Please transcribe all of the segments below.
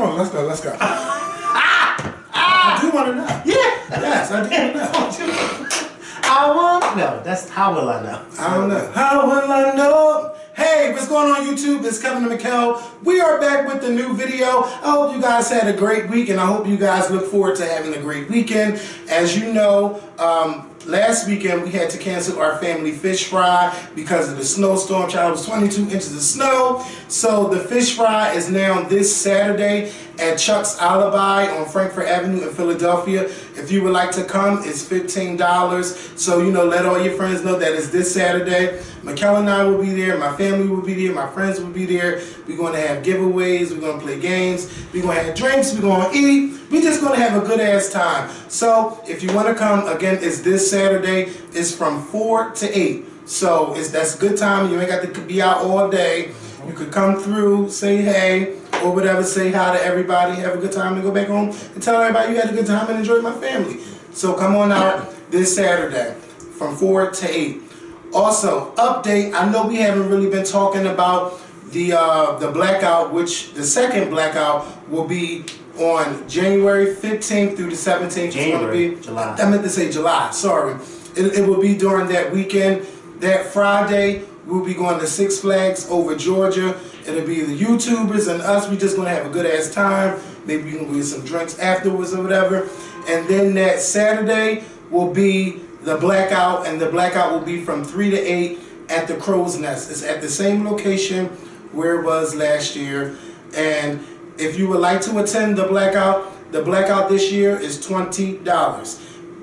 Come on, let's go. I do want to know. Yeah. Yes, I do want to know. I won't know. That's how will I know? I don't know. How will I know? Hey, what's going on YouTube? It's Kevin and Mikkel. We are back with the new video. I hope you guys had a great week, and I hope you guys look forward to having a great weekend. As you know, last weekend we had to cancel our family fish fry because of the snowstorm. Child, it was 22 inches of snow. So the fish fry is now this Saturday at Chuck's Alibi on Frankfort Avenue in Philadelphia. If you would like to come, it's $15. So, you know, let all your friends know that it's this Saturday. Mikkel and I will be there. My family will be there. My friends will be there. We're going to have giveaways. We're going to play games. We're going to have drinks. We're going to eat. We're just going to have a good ass time. So if you want to come, again, it's this Saturday. It's from 4 to 8. So that's a good time. You ain't got to be out all day. You could come through, say hey, or whatever, say hi to everybody, have a good time, and go back home and tell everybody you had a good time and enjoy my family. So come on out this Saturday from 4 to 8. Also, update, I know we haven't really been talking about the blackout, which the second blackout will be on January 15th through the 17th. July. I meant to say July, sorry. It will be during that weekend. That Friday, we'll be going to Six Flags over Georgia. It'll be the YouTubers and us. We're just going to have a good ass time. Maybe we can get some drinks afterwards or whatever. And then that Saturday will be the blackout, and the blackout will be from 3 to 8 at the Crow's Nest. It's at the same location where it was last year. And if you would like to attend the blackout this year is $20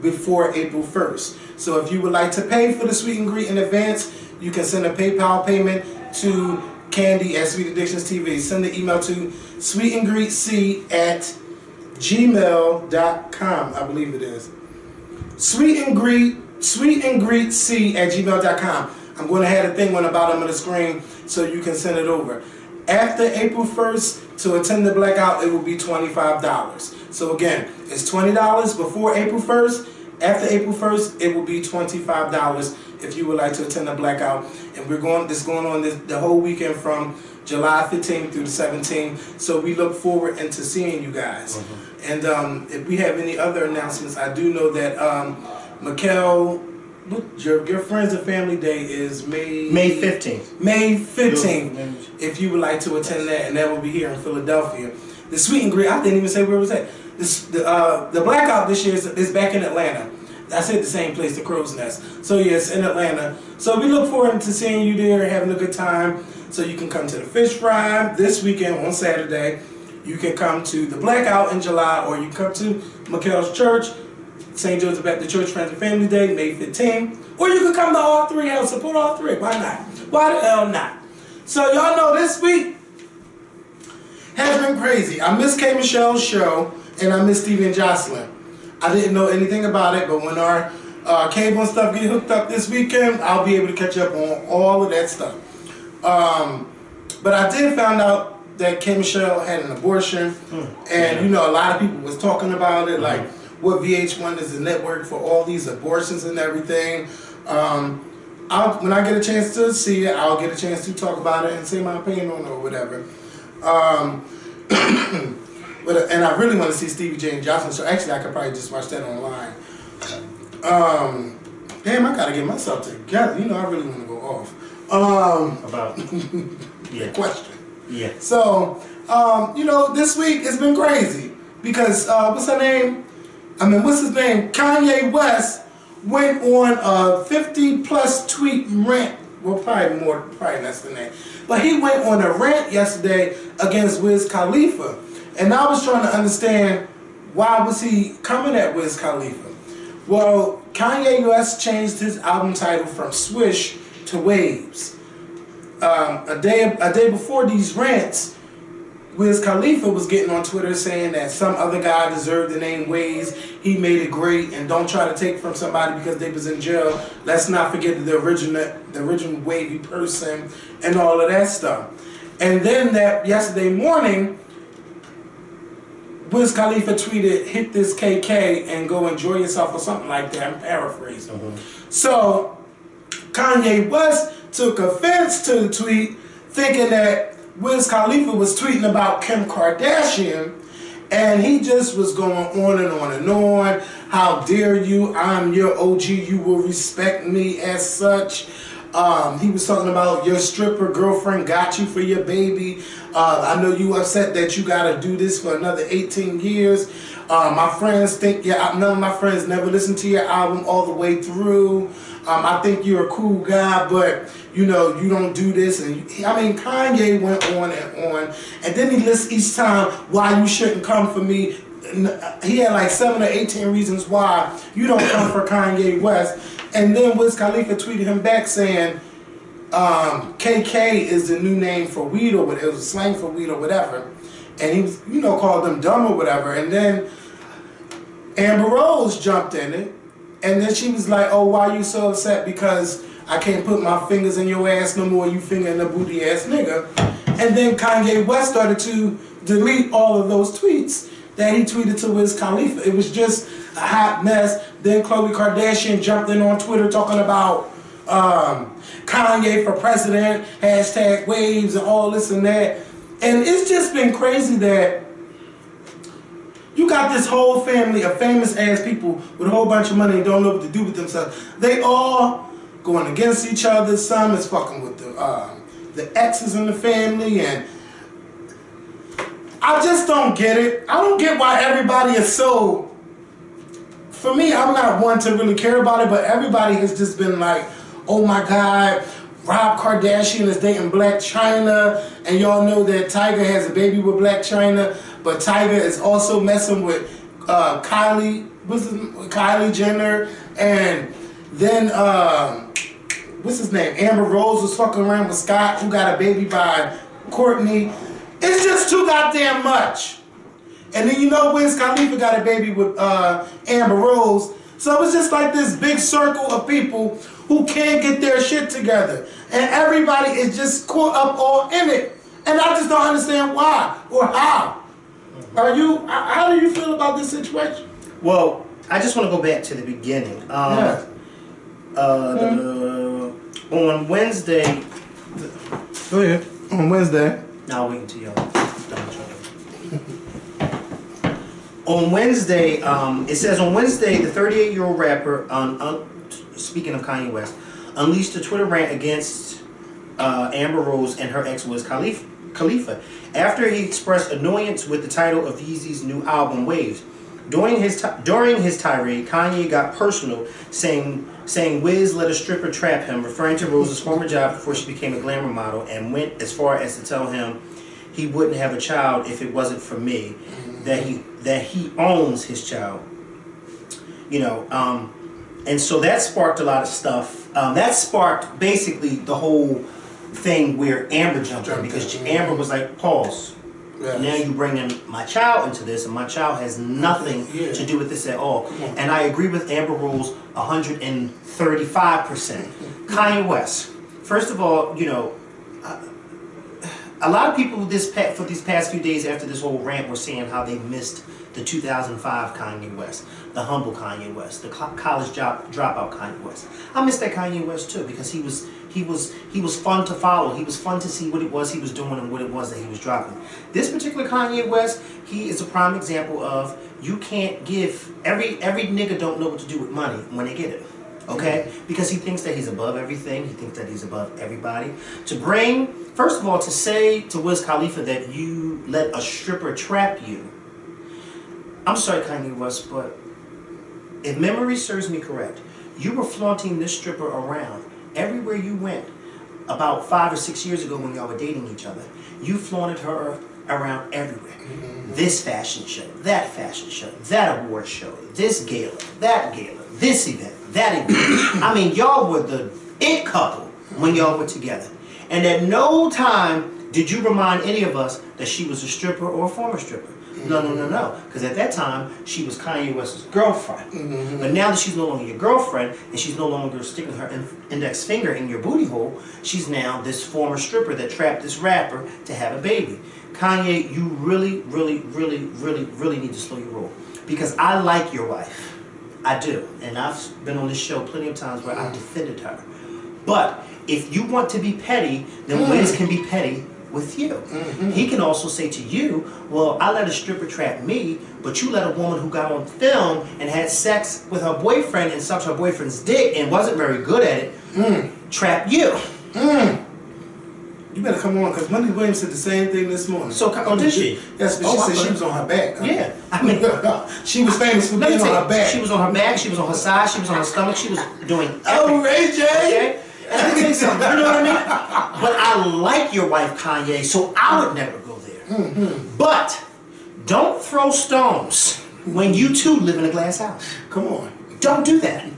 before April 1st. So if you would like to pay for the sweet and greet in advance, you can send a PayPal payment to Candy at Sweet Addictions TV. Send the email to sweetandgreetc@gmail.com. I believe it is. sweetandgreetc@gmail.com. I'm going to have a thing on the bottom of the screen so you can send it over. After April 1st, to attend the blackout, it will be $25. So again, it's $20 before April 1st. After April 1st, it will be $25 if you would like to attend the blackout. And this going on the whole weekend from July 15th through the 17th. So we look forward into seeing you guys. And if we have any other announcements, I do know that Mikkel, your Friends and Family Day is May 15th. May 15th. If you would like to attend that, and that will be here in Philadelphia. The Sweet and Greet, I didn't even say where it was at. The blackout this year is back in Atlanta. I said the same place, the Crow's Nest. So yes, in Atlanta. So we look forward to seeing you there, having a good time. So you can come to the fish fry this weekend on Saturday. You can come to the blackout in July, or you can come to Mikkel's church, St. Joseph Baptist Church Friends and Family Day, May 15th. Or you can come to all three, help support all three. Why not? Why the hell not? So y'all know this week has been crazy. I missed K. Michelle's show, and I missed Stevie and Jocelyn. I didn't know anything about it, but when our cable and stuff get hooked up this weekend, I'll be able to catch up on all of that stuff. But I did find out that K. Michelle had an abortion, and you know, a lot of people was talking about it, like what VH1 is the network for all these abortions and everything. When I get a chance to see it, I'll get a chance to talk about it and say my opinion on it or whatever. And I really want to see Stevie J and Jocelyn, so actually I could probably just watch that online. Damn, I gotta get myself together. You know, I really want to go off. About the question. Yeah. So, you know, this week it's been crazy because what's his name? Kanye West went on a 50+ tweet rant. Well, probably less than that. But he went on a rant yesterday against Wiz Khalifa. And I was trying to understand, why was he coming at Wiz Khalifa? Well, Kanye West changed his album title from Swish to Waves. A day before these rants, Wiz Khalifa was getting on Twitter saying that some other guy deserved the name Waves. He made it great, and don't try to take from somebody because they was in jail. Let's not forget the original wavy person and all of that stuff. And then that yesterday morning, Wiz Khalifa tweeted, "Hit this KK and go enjoy yourself," or something like that. I'm paraphrasing. So Kanye West took offense to the tweet, thinking that Wiz Khalifa was tweeting about Kim Kardashian, and he just was going on and on and on. How dare you? I'm your OG. You will respect me as such. He was talking about your stripper girlfriend got you for your baby. I know you upset that you got to do this for another 18 years. My friends think none of my friends never listened to your album all the way through. I think you're a cool guy, but you know, you don't do this. And I mean, Kanye went on, and then he lists each time why you shouldn't come for me. He had like 7 or 18 reasons why you don't come for Kanye West. And then Wiz Khalifa tweeted him back saying, KK is the new name for weed or whatever. It was a slang for weed or whatever. And he was, you know, called them dumb or whatever. And then Amber Rose jumped in it. And then she was like, oh, why you so upset? Because I can't put my fingers in your ass no more, you finger in a booty ass nigga. And then Kanye West started to delete all of those tweets that he tweeted to Wiz Khalifa. It was just a hot mess. Then Khloe Kardashian jumped in on Twitter talking about Kanye for president, hashtag waves and all this and that. And it's just been crazy that you got this whole family of famous ass people with a whole bunch of money and don't know what to do with themselves. They all going against each other. Some is fucking with the exes in the family, and I just don't get it. I don't get why everybody is so. For me, I'm not one to really care about it, but everybody has just been like, oh my God, Rob Kardashian is dating Black China, and y'all know that Tiger has a baby with Black China, but Tiger is also messing with Kylie Jenner, and then what's his name? Amber Rose was fucking around with Scott, who got a baby by Courtney. It's just too goddamn much. And then you know Wiz Khalifa got a baby with Amber Rose. So it's just like this big circle of people who can't get their shit together. And everybody is just caught up all in it. And I just don't understand why or how. How do you feel about this situation? Well, I just want to go back to the beginning. On Wednesday... Go ahead. On Wednesday. No, I'll wait until y'all done. On Wednesday, it says on Wednesday, the 38-year-old rapper, speaking of Kanye West, unleashed a Twitter rant against Amber Rose and her ex Wiz Khalifa after he expressed annoyance with the title of Yeezy's new album, Waves. During his tirade, Kanye got personal, saying Wiz let a stripper trap him, referring to Rose's former job before she became a glamour model, and went as far as to tell him he wouldn't have a child if it wasn't for me, that he owns his child. You know, and so that sparked a lot of stuff. That sparked basically the whole thing where Amber jumped in, because Amber was like, pause. Yes. Now you bring in my child into this, and my child has nothing to do with this at all. And I agree with Amber Rose 135%. Kanye West. First of all, you know, a lot of people for these past few days after this whole rant were saying how they missed the 2005 Kanye West, the humble Kanye West, the college dropout Kanye West. I miss that Kanye West too, because he was fun to follow. He was fun to see what it was he was doing and what it was that he was dropping. This particular Kanye West, he is a prime example of you can't give every nigga don't know what to do with money when they get it. Okay? Because he thinks that he's above everything. He thinks that he's above everybody. First of all, to say to Wiz Khalifa that you let a stripper trap you. I'm sorry, Kanye West, but if memory serves me correct, you were flaunting this stripper around everywhere you went about 5 or 6 years ago when y'all were dating each other. You flaunted her around everywhere. Mm-hmm. This fashion show, that award show, this gala, that gala, this event, that event. I mean, y'all were the it couple when y'all were together. And at no time did you remind any of us that she was a stripper or a former stripper. No. Because at that time, she was Kanye West's girlfriend. Mm-hmm. But now that she's no longer your girlfriend, and she's no longer sticking her index finger in your booty hole, she's now this former stripper that trapped this rapper to have a baby. Kanye, you really, really, really, really, really need to slow your roll. Because I like your wife. I do. And I've been on this show plenty of times where I've defended her. But if you want to be petty, then Wiz can be petty with you. He can also say to you, well, I let a stripper trap me, but you let a woman who got on film and had sex with her boyfriend and sucked her boyfriend's dick and wasn't very good at it, trap you. You better come on, because Monday Williams said the same thing this morning. So, did she? Yes, but she said she was on her back. Yeah. I mean, she was famous for being on her back. She was on her back, she was on her side, she was on her stomach, she was doing everything. Oh, Ray J! Okay? And let me tell you something, you know what I mean? But I like your wife, Kanye, so I would never go there. But don't throw stones when you too live in a glass house. Come on. Don't do that.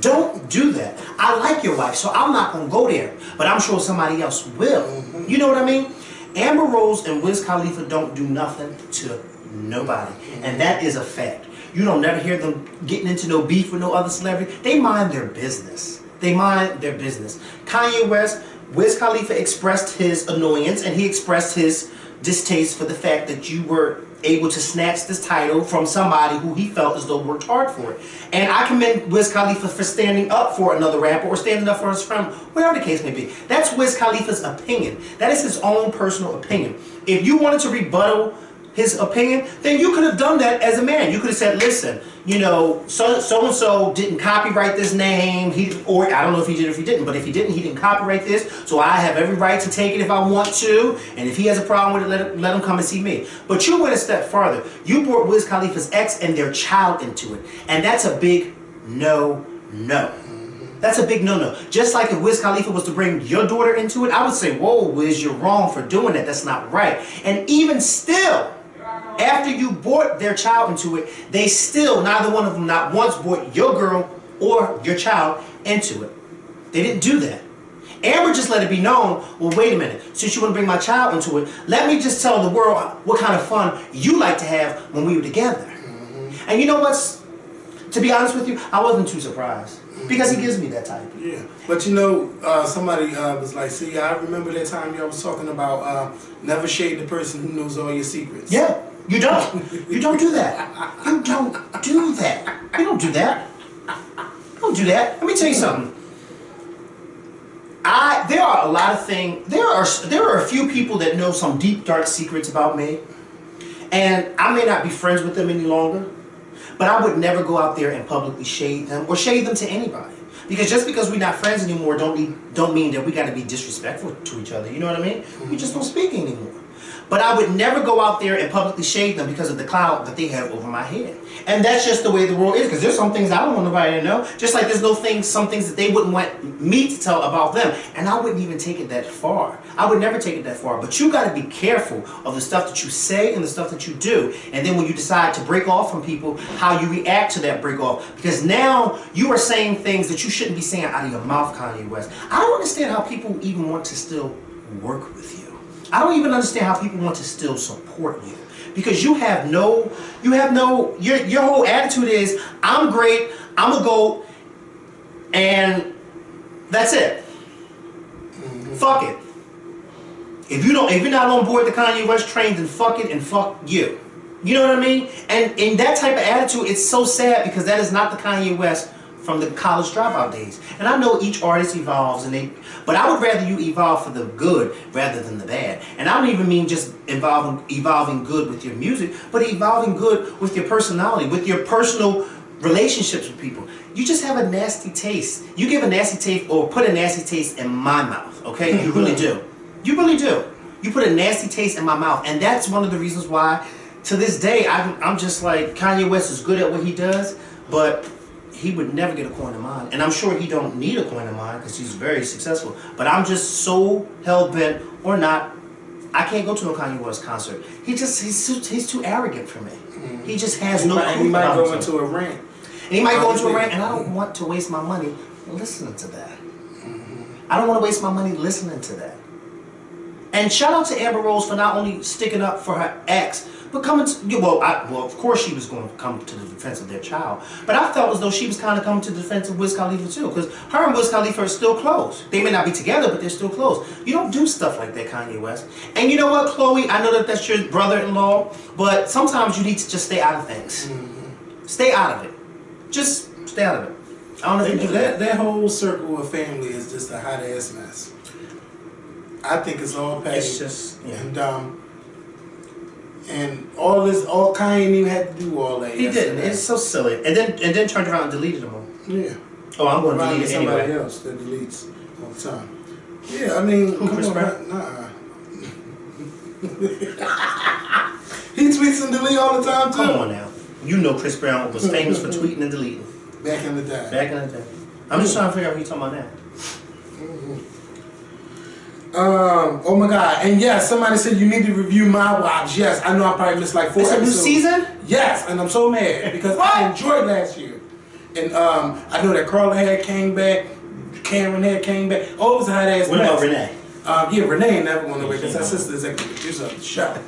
Don't do that. I like your wife, so I'm not going to go there. But I'm sure somebody else will. You know what I mean? Amber Rose and Wiz Khalifa don't do nothing to nobody. And that is a fact. You don't never hear them getting into no beef with no other celebrity. They mind their business. They mind their business. Kanye West, Wiz Khalifa expressed his annoyance and he expressed his distaste for the fact that you were able to snatch this title from somebody who he felt as though worked hard for it. And I commend Wiz Khalifa for standing up for another rapper or standing up for his friend, whatever the case may be. That's Wiz Khalifa's opinion. That is his own personal opinion. If you wanted to rebuttal his opinion, then you could have done that as a man. You could have said, listen, you know, so-and-so didn't copyright this name, or I don't know if he did or if he didn't, but if he didn't copyright this, so I have every right to take it if I want to, and if he has a problem with it, let him come and see me. But you went a step farther. You brought Wiz Khalifa's ex and their child into it, and that's a big no-no. That's a big no-no. Just like if Wiz Khalifa was to bring your daughter into it, I would say, whoa, Wiz, you're wrong for doing that. That's not right. And even still, after you brought their child into it, they still, neither one of them not once brought your girl or your child into it. They didn't do that. Amber just let it be known, well, wait a minute, since you want to bring my child into it, let me just tell the world what kind of fun you like to have when we were together. And you know what's, to be honest with you, I wasn't too surprised. Because he gives me that type. Yeah. But you know, somebody was like, see, I remember that time y'all was talking about never shade the person who knows all your secrets. Yeah. You don't. You don't do that. You don't do that. You don't do that. You don't do that. Let me tell you something. There are a lot of things. There are a few people that know some deep, dark secrets about me, and I may not be friends with them any longer. But I would never go out there and publicly shade them or shade them to anybody. Because just because we're not friends anymore don't mean that we got to be disrespectful to each other. You know what I mean? We just don't speak anymore. But I would never go out there and publicly shade them because of the cloud that they have over my head. And that's just the way the world is. Because there's some things I don't want nobody to know. Just like there's some things that they wouldn't want me to tell about them. And I wouldn't even take it that far. I would never take it that far. But you got to be careful of the stuff that you say and the stuff that you do. And then when you decide to break off from people, how you react to that break off. Because now you are saying things that you shouldn't be saying out of your mouth, Kanye West. I don't understand how people even want to still work with you. I don't even understand how people want to still support you. Because your whole attitude is, I'm great, I'm a GOAT, and that's it. Fuck it. If you're not on board the Kanye West train, then fuck it and fuck you. You know what I mean? And in that type of attitude, it's so sad because that is not the Kanye West from the college dropout days. And I know each artist evolves, but I would rather you evolve for the good rather than the bad. And I don't even mean just evolving good with your music, but evolving good with your personality, with your personal relationships with people. You just have a nasty taste. You give a nasty taste or put a nasty taste in my mouth, okay? You really do. You really do. You put a nasty taste in my mouth. And that's one of the reasons why, to this day, I'm just like, Kanye West is good at what he does, but he would never get a coin of mine. And I'm sure he don't need a coin of mine because he's very successful. But I'm just so hell-bent or not, I can't go to no Kanye West concert. He's too arrogant for me. He just has no clue. He might go into a rant. And he might go into a rant, and I don't want to waste my money listening to that. I don't want to waste my money listening to that. And shout out to Amber Rose for not only sticking up for her ex, but coming to, well, of course she was going to come to the defense of their child. But I felt as though she was kind of coming to the defense of Wiz Khalifa too, because her and Wiz Khalifa are still close. They may not be together, but they're still close. You don't do stuff like that, Kanye West. And you know what, Chloe? I know that that's your brother-in-law, but sometimes you need to just stay out of things. Stay out of it. Just stay out of it. I don't know if you do that. That whole circle of family is just a hot-ass mess. I think it's all paid. It's just and all Kanye didn't even have to do all that. he didn't. It's so silly. And then turned around and deleted them all. Yeah. Oh, I'm going to delete it somebody anyway. else that deletes all the time. Yeah, I mean, Who, Chris Brown? Nah. He tweets and delete all the time too. Come on now. You know Chris Brown was famous for tweeting and deleting. Back in the day. Back in the day. I'm just trying to figure out what you're talking about now. Oh my God, and yes, somebody said you need to review My Wives. Yes, I know I probably missed like 4 It's a new episodes. season? Yes, and I'm so mad because I enjoyed last year. And I know that Carla had came back, Cameron had came back. Oh, it was a hot ass. What about Renee? Yeah, Renee ain't never going away because her sister is executive producer of the show.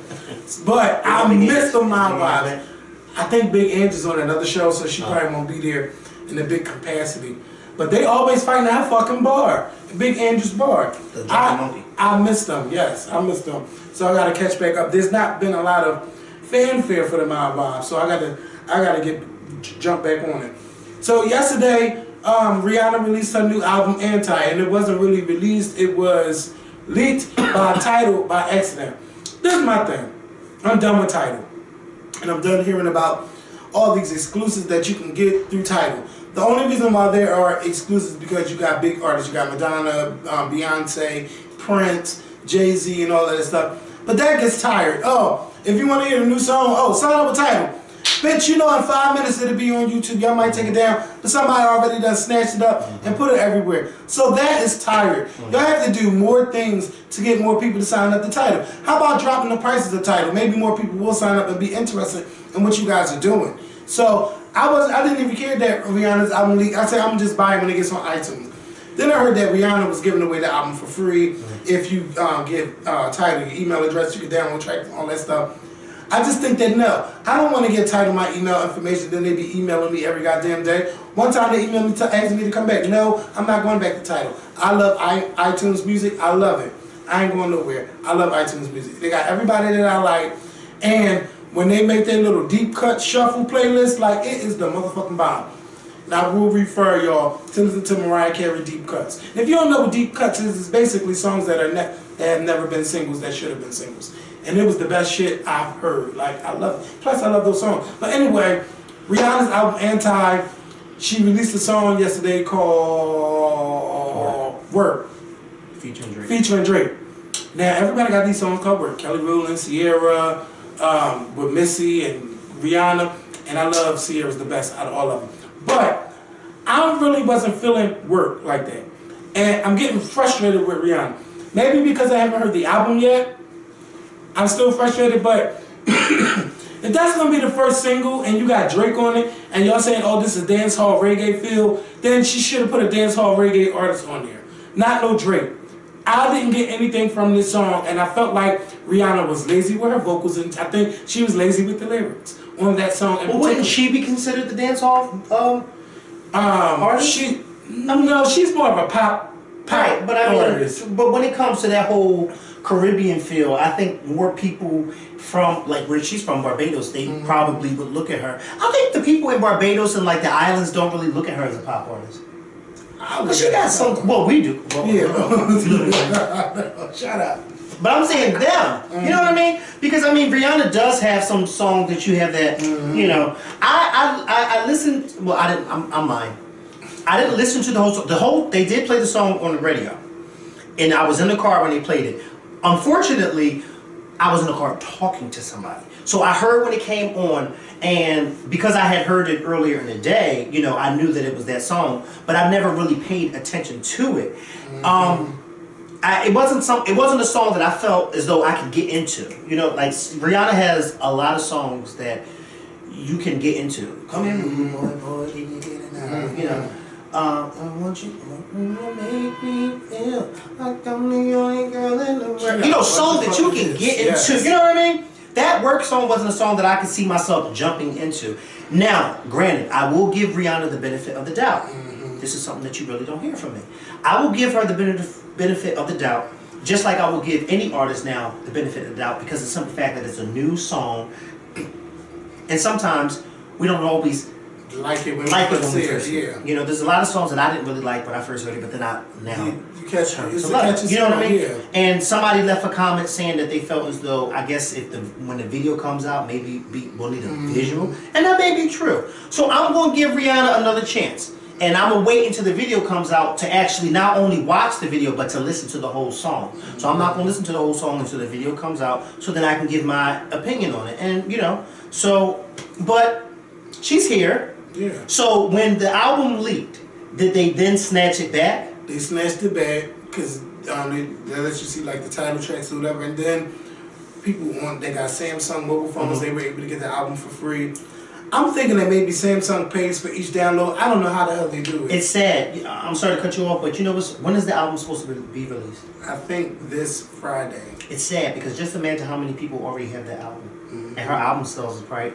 But I missed on My Wives. I think Big Angie's on another show, so she probably won't be there in a big capacity. But they always fight that fucking bar, Big Andrew's bar. I missed them. Yes, I missed them. So I got to catch back up. There's not been a lot of fanfare for the My Wives, so I gotta jump back on it. So yesterday, Rihanna released her new album Anti, and it wasn't really released. It was leaked by Tidal by accident. This is my thing. I'm done with Tidal, and I'm done hearing about all these exclusives that you can get through Tidal. The only reason why there are exclusives is because you got big artists. You got Madonna, Beyonce, Prince, Jay-Z, and all that stuff. But that gets tired. Oh, if you want to hear a new song, sign up with Tidal. Bitch, you know in 5 minutes it'll be on YouTube. Y'all might take it down, but somebody already done snatched it up and put it everywhere. So that is tired. Y'all have to do more things to get more people to sign up to Tidal. How about dropping the prices of Tidal? Maybe more people will sign up and be interested in what you guys are doing. So I didn't even care that Rihanna's album leaked. I said I'm just buying when it gets on iTunes. Then I heard that Rihanna was giving away the album for free. If you give Tidal your email address, you can download tracks and all that stuff. I just think that no, I don't want to get Tidal my email information. Then they be emailing me every goddamn day. One time they emailed me asking me to come back. No, I'm not going back to Tidal. I love iTunes Music. I love it. I ain't going nowhere. I love iTunes Music. They got everybody that I like, and when they make their little deep cut shuffle playlist, like it is the motherfucking bomb. And I will refer y'all to listen to Mariah Carey Deep Cuts. And if you don't know what Deep Cuts is, it's basically songs that that have never been singles that should have been singles. And it was the best shit I've heard. Like I love it. Plus I love those songs. But anyway, Rihanna's album Anti, she released a song yesterday called Work. Featuring Drake. Now everybody got these songs called Work. Kelly Rowland, Sierra, with Missy and Rihanna, and I love Sierra's the best out of all of them. But I really wasn't feeling Work like that. And I'm getting frustrated with Rihanna. Maybe because I haven't heard the album yet. I'm still frustrated, but if that's gonna be the first single and you got Drake on it, and y'all saying, oh, this is dance hall reggae feel, then she should have put a dance hall reggae artist on there. Not no Drake. I didn't get anything from this song, and I felt like Rihanna was lazy with her vocals, and I think she was lazy with the lyrics on that song. Well, wouldn't she be considered the dance hall artist? No, she's more of a pop right, but I mean, artist. But when it comes to that whole Caribbean feel, I think more people from, like where she's from, Barbados, they probably would look at her. I think the people in Barbados and like the islands don't really look at her as a pop artist. But she got some. Well, we do. Well, Shut up. But I'm saying them. You know what I mean? Because I mean, Rihanna does have some songs that you have that. You know, I listened. Well, I didn't. I'm lying. I didn't listen to the whole. They did play the song on the radio, and I was in the car when they played it. Unfortunately, I was in the car talking to somebody, so I heard when it came on. And because I had heard it earlier in the day, you know, I knew that it was that song, but I never really paid attention to it. It wasn't a song that I felt as though I could get into. You know, like Rihanna has a lot of songs that you can get into. Come here, boy, can you get it now? You know, I want you to make me feel like I'm the only girl in the world. You know, songs that you can get into. You know what I mean? That Work song wasn't a song that I could see myself jumping into. Now, granted, I will give Rihanna the benefit of the doubt. This is something that you really don't hear from me. I will give her the benefit of the doubt, just like I will give any artist now the benefit of the doubt, because of the simple fact that it's a new song. And sometimes we don't always like it when Like we it when first we hear first it. hear it. You know, there's a lot of songs that I didn't really like when I first heard it, but then now. You catch it. It's So a love it. catchy You know what I song, mean? yeah. And somebody left a comment saying that they felt as though, I guess when the video comes out, maybe we'll need a visual, and that may be true. So I'm gonna give Rihanna another chance, and I'm gonna wait until the video comes out to actually not only watch the video but to listen to the whole song. So I'm not gonna listen to the whole song until the video comes out, so then I can give my opinion on it. And you know, but she's here. Yeah. So when the album leaked, did they then snatch it back? They snatched it back because they let you see like the title tracks or whatever, and then people they got Samsung mobile phones. They were able to get the album for free. I'm thinking that maybe Samsung pays for each download. I don't know how the hell they do it. It's sad. I'm sorry to cut you off, but you know when is the album supposed to be released? I think this Friday. It's sad because just imagine how many people already have that album, and her album sales is probably.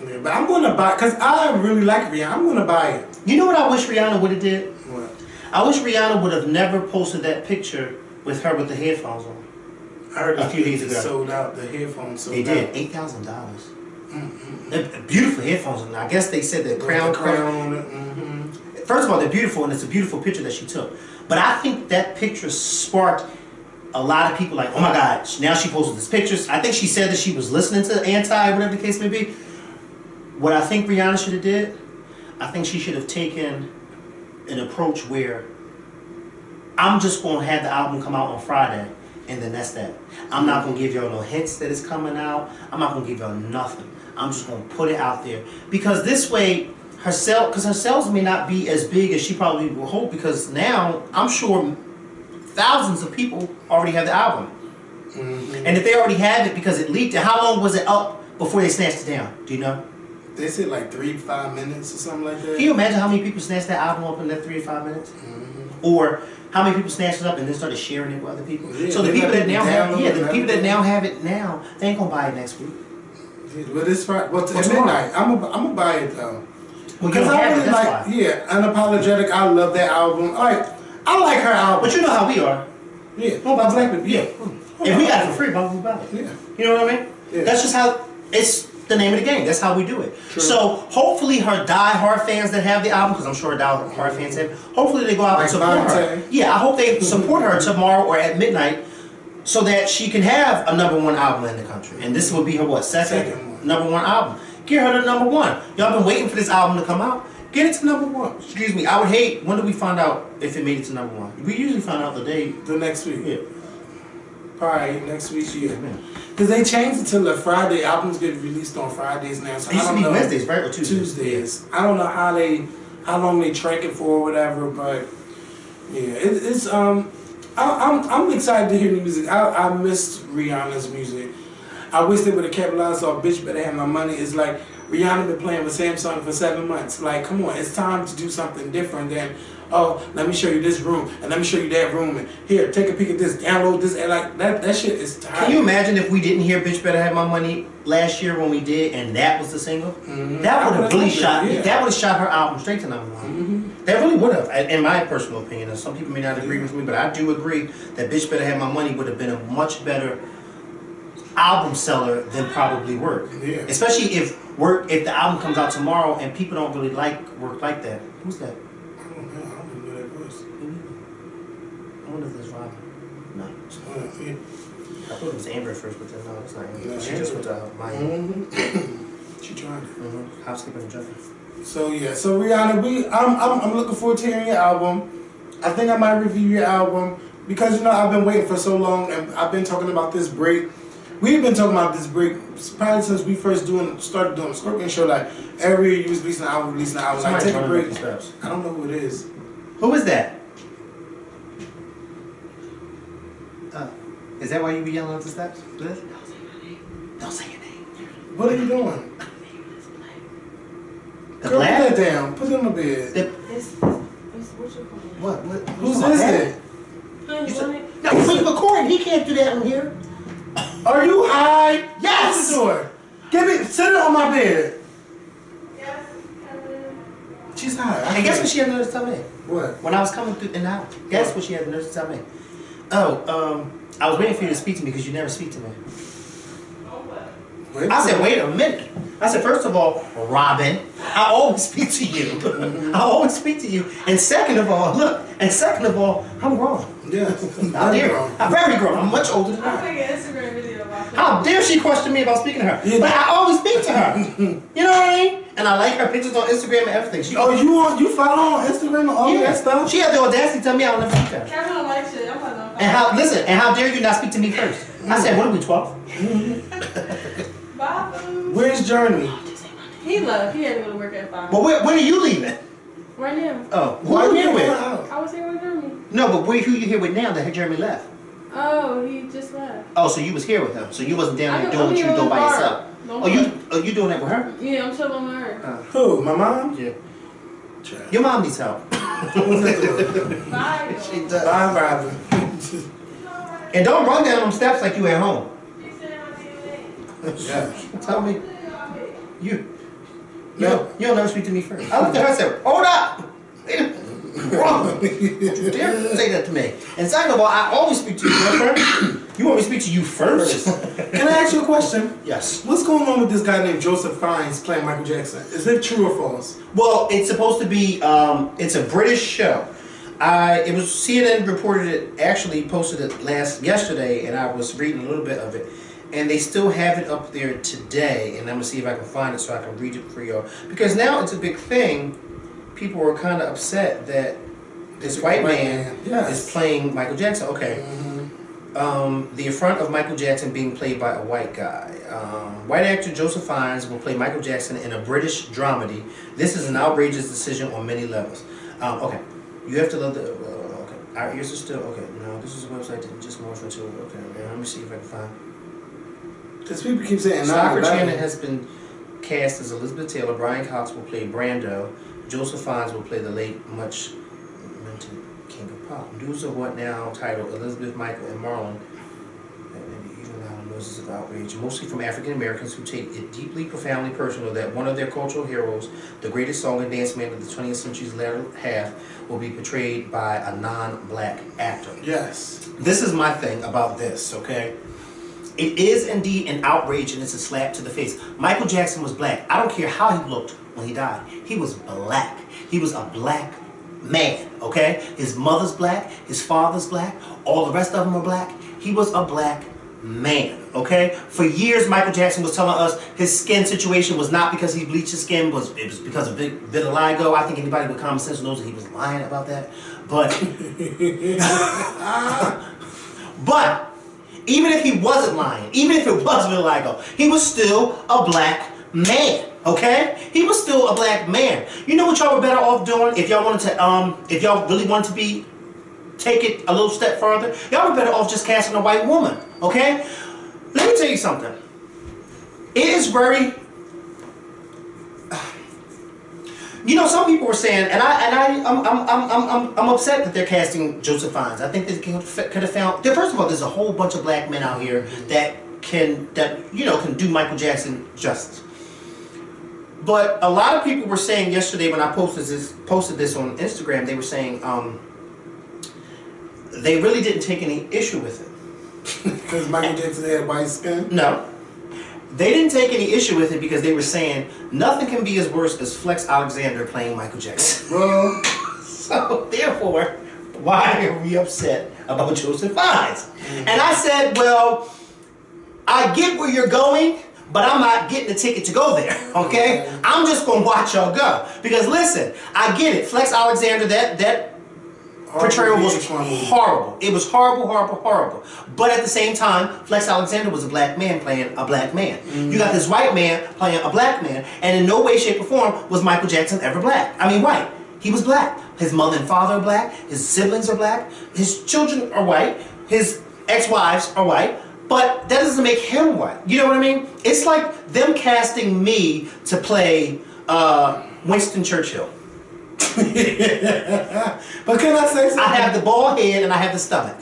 Yeah, but I'm gonna buy because I really like Rihanna. I'm gonna buy it. You know what I wish Rihanna would have did? What? I wish Rihanna would have never posted that picture with her with the headphones on. I heard a few days ago. Sold out. The headphones sold They out. did $8,000. They're beautiful headphones, and I guess they said the crown on it. First of all, they're beautiful, and it's a beautiful picture that she took. But I think that picture sparked a lot of people like, oh my God, now she posted this picture. I think she said that she was listening to Anti, whatever the case may be. What I think Rihanna should have did, I think she should have taken an approach where I'm just going to have the album come out on Friday, and then that's that. I'm not going to give y'all no hints that it's coming out. I'm not going to give y'all nothing. I'm just going to put it out there. Because this way, her sales may not be as big as she probably will hope, because now, I'm sure thousands of people already have the album. And if they already have it because it leaked, how long was it up before they snatched it down? Do you know? They said like 3-5 minutes or something like that. Can you imagine how many people snatched that album up in that 3 or 5 minutes? Or how many people snatched it up and then started sharing it with other people? Yeah, So the people that now have, the people that now have it now, they ain't gonna buy it next week. But it's Friday. Well, at tomorrow. midnight. I'm gonna buy it though. Well, Because I really like, Unapologetic. I love that album. I like her album. But you know how we are. Yeah. Oh, by Black people. Yeah. If we got it for free, why would we buy it? Yeah. You know what I mean? Yeah. That's just how it's the name of the game. That's how we do it. True. So hopefully her die-hard fans that have the album, because I'm sure die-hard fans have, hopefully they go out and support her. Yeah, I hope they support her tomorrow or at midnight so that she can have a #1 album in the country. And this will be her second one. #1 album. Get her to #1. Y'all been waiting for this album to come out. Get it to #1. Excuse me. I would hate. When do we find out if it made it to #1? We usually find out the day. The next week. Yeah. Probably next week, yeah. Because they changed it to the Friday. Albums get released on Fridays now. So It used to be Wednesdays, right? Or Tuesdays? Tuesdays. I don't know how long they track it for or whatever, but yeah, it's I'm excited to hear new music. I missed Rihanna's music. I wish they would have capitalized off "Bitch Better Have My Money." It's like Rihanna been playing with Samsung for 7 months. Like, come on, it's time to do something different than, oh, let me show you this room and let me show you that room and here, take a peek at this, download this, and like that shit is tired. Can you imagine if we didn't hear "Bitch Better Have My Money" last year when we did, and that was the single? That would have really shot. Yeah. That would have shot her album straight to #1. That really would have, in my personal opinion. And some people may not agree with me, but I do agree that "Bitch Better Have My Money" would have been a much better album seller than probably "Work." Yeah. Especially if the album comes out tomorrow and people don't really like "Work" like that. Who's that? I don't know. I don't even know that voice. I wonder if it's Robin. No. Yeah. I thought it was Amber at first, but then no, it's not Amber. No, She just went to Miami. She tried it. Hop, skip, and jumping. So yeah, so Rihanna, I'm looking forward to hearing your album. I think I might review your album because I've been waiting for so long, and I've been talking about this break. We've been talking about this break probably since we first started doing the Scorpion show. Like every year, you was releasing an album, Like Somebody's take a running break. up the steps. I don't know who it is. Who is that? Is that why you be yelling at the steps? Liz? Don't say your name. What are you doing? The Girl, black? put that down. Put it on the bed. It's what you call it? What? Whose is it? Honey, want it? No, we recording. He can't do that in here. Are you high? Yes! Close the door. Sit it on my bed. Yes, Kevin. She's high. And guess what she had the nerve to tell me? What? When I was coming through in the house. Guess what she had the nerve to tell me? Oh, I was waiting for you to speak to me because you never speak to me. Wait. I said, wait a minute. I said, first of all, Robin. I always speak to you. I always speak to you. And second of all, I'm grown. Yes. How dare I'm very grown. I'm much older than I'm her. making an Instagram video about How dare she question me about speaking to her? Yeah. But I always speak to her. You know what I mean? And I like her pictures on Instagram and everything. She, Oh, you follow on Instagram and all that stuff? She had the audacity to tell me I'll never speak to her. Kevin don't like shit. I'm not gonna And how dare you not speak to me first? I said, what are we, 12? Bye, boo. Where's Jeremy? He left. He had to go to work at 5. But when are you leaving? Right now. Oh, who are you here with? I was here with Jeremy. No, but who you here with now that Jeremy left? Oh, he just left. Oh, so you was here with him. So you wasn't down there I'm doing what you here doing with by her. yourself. Don't Oh, you doing that with her? Yeah, I'm chilling with her. Who? My mom? Yeah. Your mom needs help. Bye. She y'all. does. Bye, Robin. And don't run down them steps like you at home. Yeah. Tell me. You No. you'll never speak to me first. I looked at her and said, hold up! Wrong. Don't you dare say that to me. And second of all, I always speak to you, girlfriend. You want me to speak to you first? Can I ask you a question? Yes. What's going on with this guy named Joseph Fiennes playing Michael Jackson? Is it true or false? Well, it's supposed to be, it's a British show. It was CNN reported it, actually posted it yesterday, and I was reading a little bit of it. And they still have it up there today, and I'm gonna see if I can find it so I can read it for y'all. Because now it's a big thing. People are kind of upset that this white man is playing Michael Jackson. Okay. The affront of Michael Jackson being played by a white guy. White actor Joseph Fiennes will play Michael Jackson in a British dramedy. This is an outrageous decision on many levels. Okay. You have to love the. Okay. Our ears are still. Okay. No, this is a website that just more for children. Okay. Let me see if I can find. Because people keep saying Stockard 9/11. Channing has been cast as Elizabeth Taylor. Brian Cox will play Brando. Joseph Fiennes will play the late, much mentioned King of Pop. News of What Now, titled Elizabeth, Michael, and Marlon. Maybe even now noises of outrage, mostly from African Americans who take it deeply, profoundly personal that one of their cultural heroes, the greatest song and dance man of the 20th century's latter half, will be portrayed by a non-black actor. Yes. This is my thing about this, okay? It is indeed an outrage and it's a slap to the face. Michael Jackson was black. I don't care how he looked when he died. He was black. He was a black man, okay? His mother's black, his father's black, all the rest of them are black. He was a black man, okay? For years, Michael Jackson was telling us his skin situation was not because he bleached his skin, it was because of vitiligo. I think anybody with common sense knows that he was lying about that. But, but, even if he wasn't lying, even if it was vitiligo, he was still a black man, okay? He was still a black man. You know what y'all were better off doing if y'all wanted to, if y'all really wanted to take it a little step further? Y'all were better off just casting a white woman, okay? Let me tell you something. It is very, you know, some people were saying, I'm upset that they're casting Joseph Fiennes. I think they could have found. First of all, there's a whole bunch of black men out here that can do Michael Jackson justice. But a lot of people were saying yesterday when I posted this on Instagram, they were saying they really didn't take any issue with it. Because Michael Jackson had white skin? No. They didn't take any issue with it because they were saying nothing can be as worse as Flex Alexander playing Michael Jackson. Well, So therefore, why are we upset about Joseph Fiennes? And I said, well, I get where you're going, but I'm not getting a ticket to go there, okay? I'm just gonna watch y'all go. Because listen, I get it. Flex Alexander, that portrayal was horrible. It was horrible, horrible, horrible. But at the same time, Flex Alexander was a black man playing a black man. You got this white man playing a black man, and in no way, shape, or form was Michael Jackson ever black. I mean, white. He was black. His mother and father are black. His siblings are black. His children are white. His ex-wives are white. But that doesn't make him white. You know what I mean? It's like them casting me to play Winston Churchill. but can I say something? I have the bald head and I have the stomach.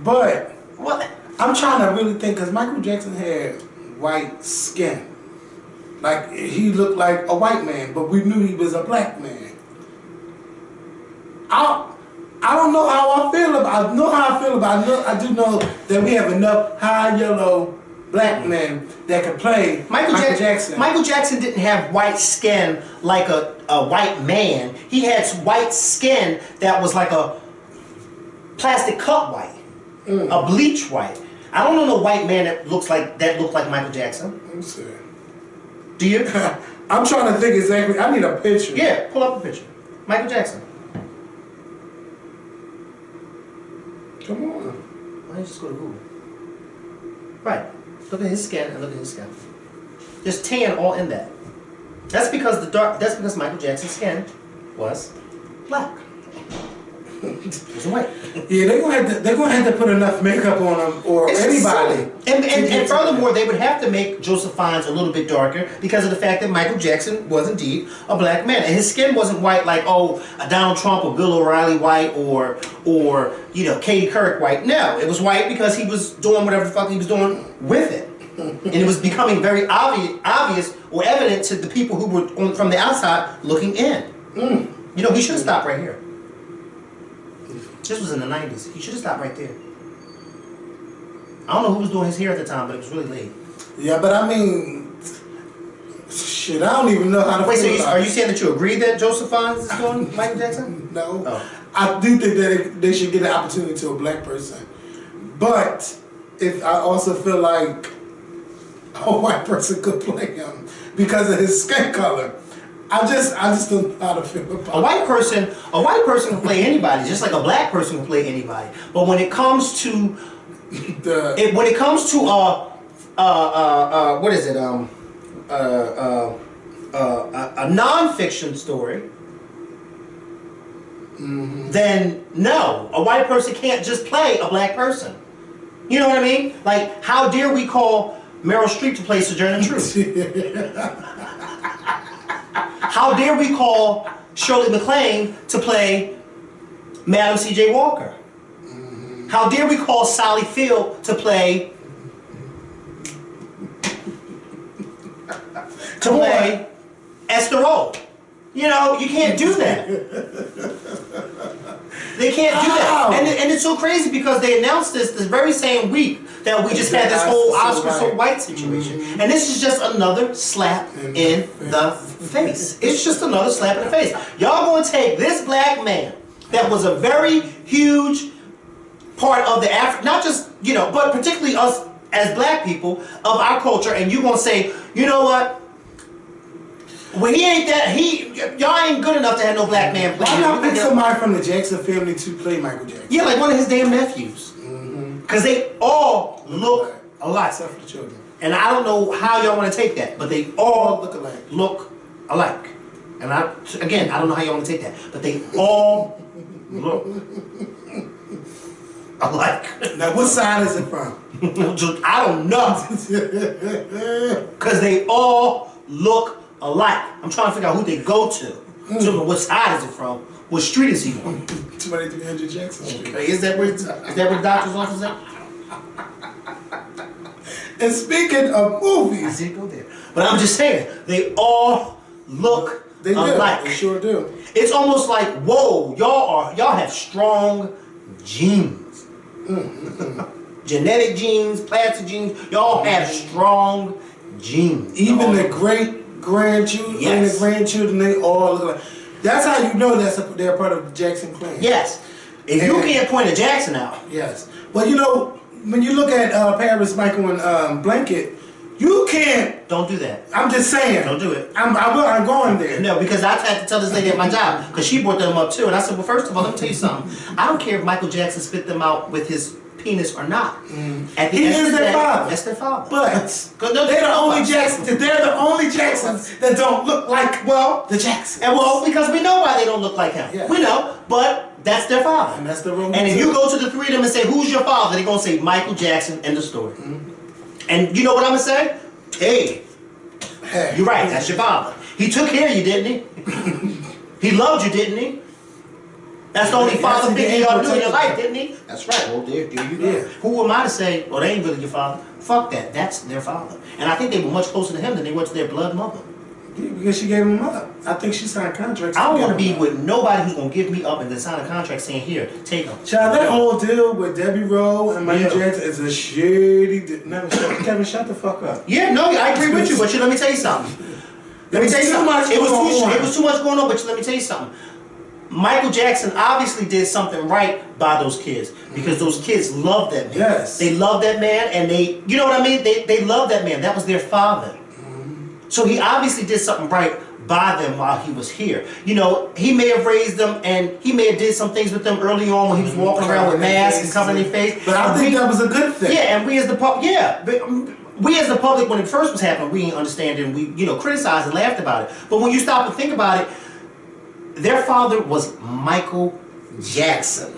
But What? I'm trying to really think, because Michael Jackson had white skin. Like, he looked like a white man, but we knew he was a black man. I don't know how I feel about. I know how I feel about. I do know that we have enough high yellow black men that could play Michael Jackson. Michael Jackson didn't have white skin like a white man. He had white skin that was like a plastic cup white, a bleach white. I don't know no white man that looked like Michael Jackson. Let me see. Do you? I'm trying to think exactly. I need a picture. Yeah, pull up a picture. Michael Jackson. Come on. Why don't you just go to Google? Right. Look at his skin and look at his skin. There's tan all in that. That's because Michael Jackson's skin was black. It was white. Yeah, they're gonna have to put enough makeup on him or It's anybody. And furthermore, they would have to make Joseph Fiennes a little bit darker because of the fact that Michael Jackson was indeed a black man, and his skin wasn't white like a Donald Trump or Bill O'Reilly white or Katie Couric white. No, it was white because he was doing whatever the fuck he was doing with it, and it was becoming very obvious or evident to the people who were from the outside looking in. He should have stopped right here. This was in the 90s. He should have stopped right there. I don't know who was doing his hair at the time, but it was really late. Yeah, but I mean, shit, I don't even know how to. Wait, feel so are you saying that you agree that Joseph Fiennes is doing Michael Jackson? No. Oh. I do think that they should get an opportunity to a black person. But I also feel like a white person could play him because of his skin color. I just don't know how to feel about A white person can play anybody, just like a black person can play anybody. But when it comes to what is it? A non-fiction story. Then no, a white person can't just play a black person. You know what I mean? Like, how dare we call Meryl Streep to play Sojourner Truth? How dare we call Shirley MacLaine to play Madam C.J. Walker? How dare we call Sally Field to play Esther Roll? You can't do that. They can't do that. And it's so crazy because they announced this very same week that we just had this whole Oscar so white situation. And this is just another slap in the face. It's just another slap in the face. Y'all gonna take this black man that was a very huge part of the not just, but particularly us as black people of our culture, and you gonna say, you know what? Well, y'all ain't good enough to have no black man play. Why not pick somebody from the Jackson family to play Michael Jackson? Yeah, like one of his damn nephews. Because they all look alike. Except for the children. And I don't know how y'all want to take that, but they all look alike. And I don't know how y'all want to take that, but they all look alike. Now, what side is it from? I don't know. Because they all look alike. I'm trying to figure out who they go to. What side is it from? What street is he on? 2300 Jackson Street. Okay, is that where the doctor's office at? And speaking of movies, I did go there. But I'm just saying, they all look alike. They sure do. It's almost like, whoa, y'all have strong genes. Genetic genes, plastic genes, y'all have strong genes. Even the great-grandchildren and the grandchildren, they all look like. That's how you know they're part of the Jackson clan. Yes. If you can't point a Jackson out. Yes. Well, when you look at Paris, Michael, and Blanket, you can't. Don't do that. I'm just saying. Don't do it. I'm going there. No, because I had to tell this lady at my job, because she brought them up too. And I said, well, first of all, let me tell you something. I don't care if Michael Jackson spit them out with his penis or not. At the He end is of the their day, father. That's their father. But they're the only Jacksons. They're the only Jacksons that don't look like the Jacksons. And because we know why they don't look like him. Yeah. We know, but that's their father. And that's the room. And if you go to the three of them and say, who's your father? They're going to say Michael Jackson, end of story. And you know what I'm going to say? Hey, you're right, that's your father. He took care of you, didn't he? He loved you, didn't he? That's the only father figure y'all knew in your life, didn't he? That's right. Well, there you go. Yeah. Who am I to say, well, they ain't really your father? Fuck that. That's their father. And I think they were much closer to him than they were to their blood mother. Yeah, because she gave him up. I think she signed contracts. I don't want to give be him with nobody who's gonna give me up and then sign a contract saying, "Here, take them." up. Child, that whole deal with Debbie Rowe and Michael Yeah. Jackson is a shady deal. Never shut, Kevin, shut the fuck up. Yeah, no, I agree with you, but let me tell you something. Let me tell you something. It was too much going on, but let me tell you something. Michael Jackson obviously did something right by those kids because those kids loved that man. Yes. They loved that man, and you know what I mean? They loved that man. That was their father. So he obviously did something right by them while he was here. You know, he may have raised them and he may have did some things with them early on when he was walking around with masks and covering their face. But I think that was a good thing. Yeah, and we as the public, we as the public, when it first was happening, we didn't understand it and we, criticized and laughed about it. But when you stop and think about it, their father was Michael Jackson.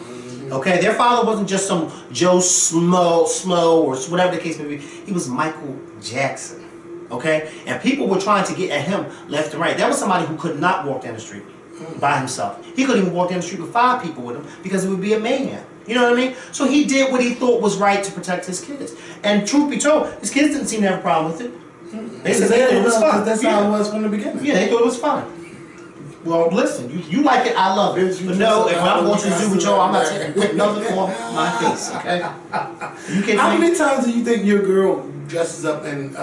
Okay, their father wasn't just some Joe Smo or whatever the case may be. He was Michael Jackson. Okay, and people were trying to get at him left and right. That was somebody who could not walk down the street by himself. He couldn't even walk down the street with 5 people with him because it would be a mayhem. You know what I mean? So he did what he thought was right to protect his kids. And truth be told, his kids didn't seem to have a problem with it. They said they thought it was fun. That's how it was from the beginning. Yeah, they thought it was fun. Well, listen, you like it, I love it. But no, if I'm going to the zoo with y'all, I'm not putting nothing on my face, okay? How many times do you think your girl dresses up and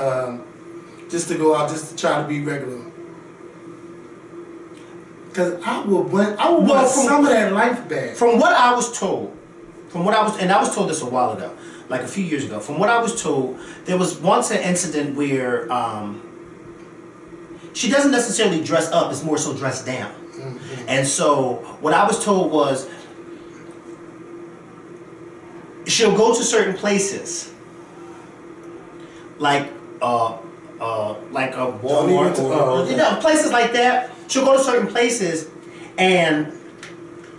just to go out, just to try to be regular? Because I would want some of that life back. From what I was told, and I was told this a while ago, like a few years ago. From what I was told, there was once an incident where she doesn't necessarily dress up; it's more so dress down. Mm-hmm. And so, what I was told was, she'll go to certain places, like a Walmart or places like that. She'll go to certain places and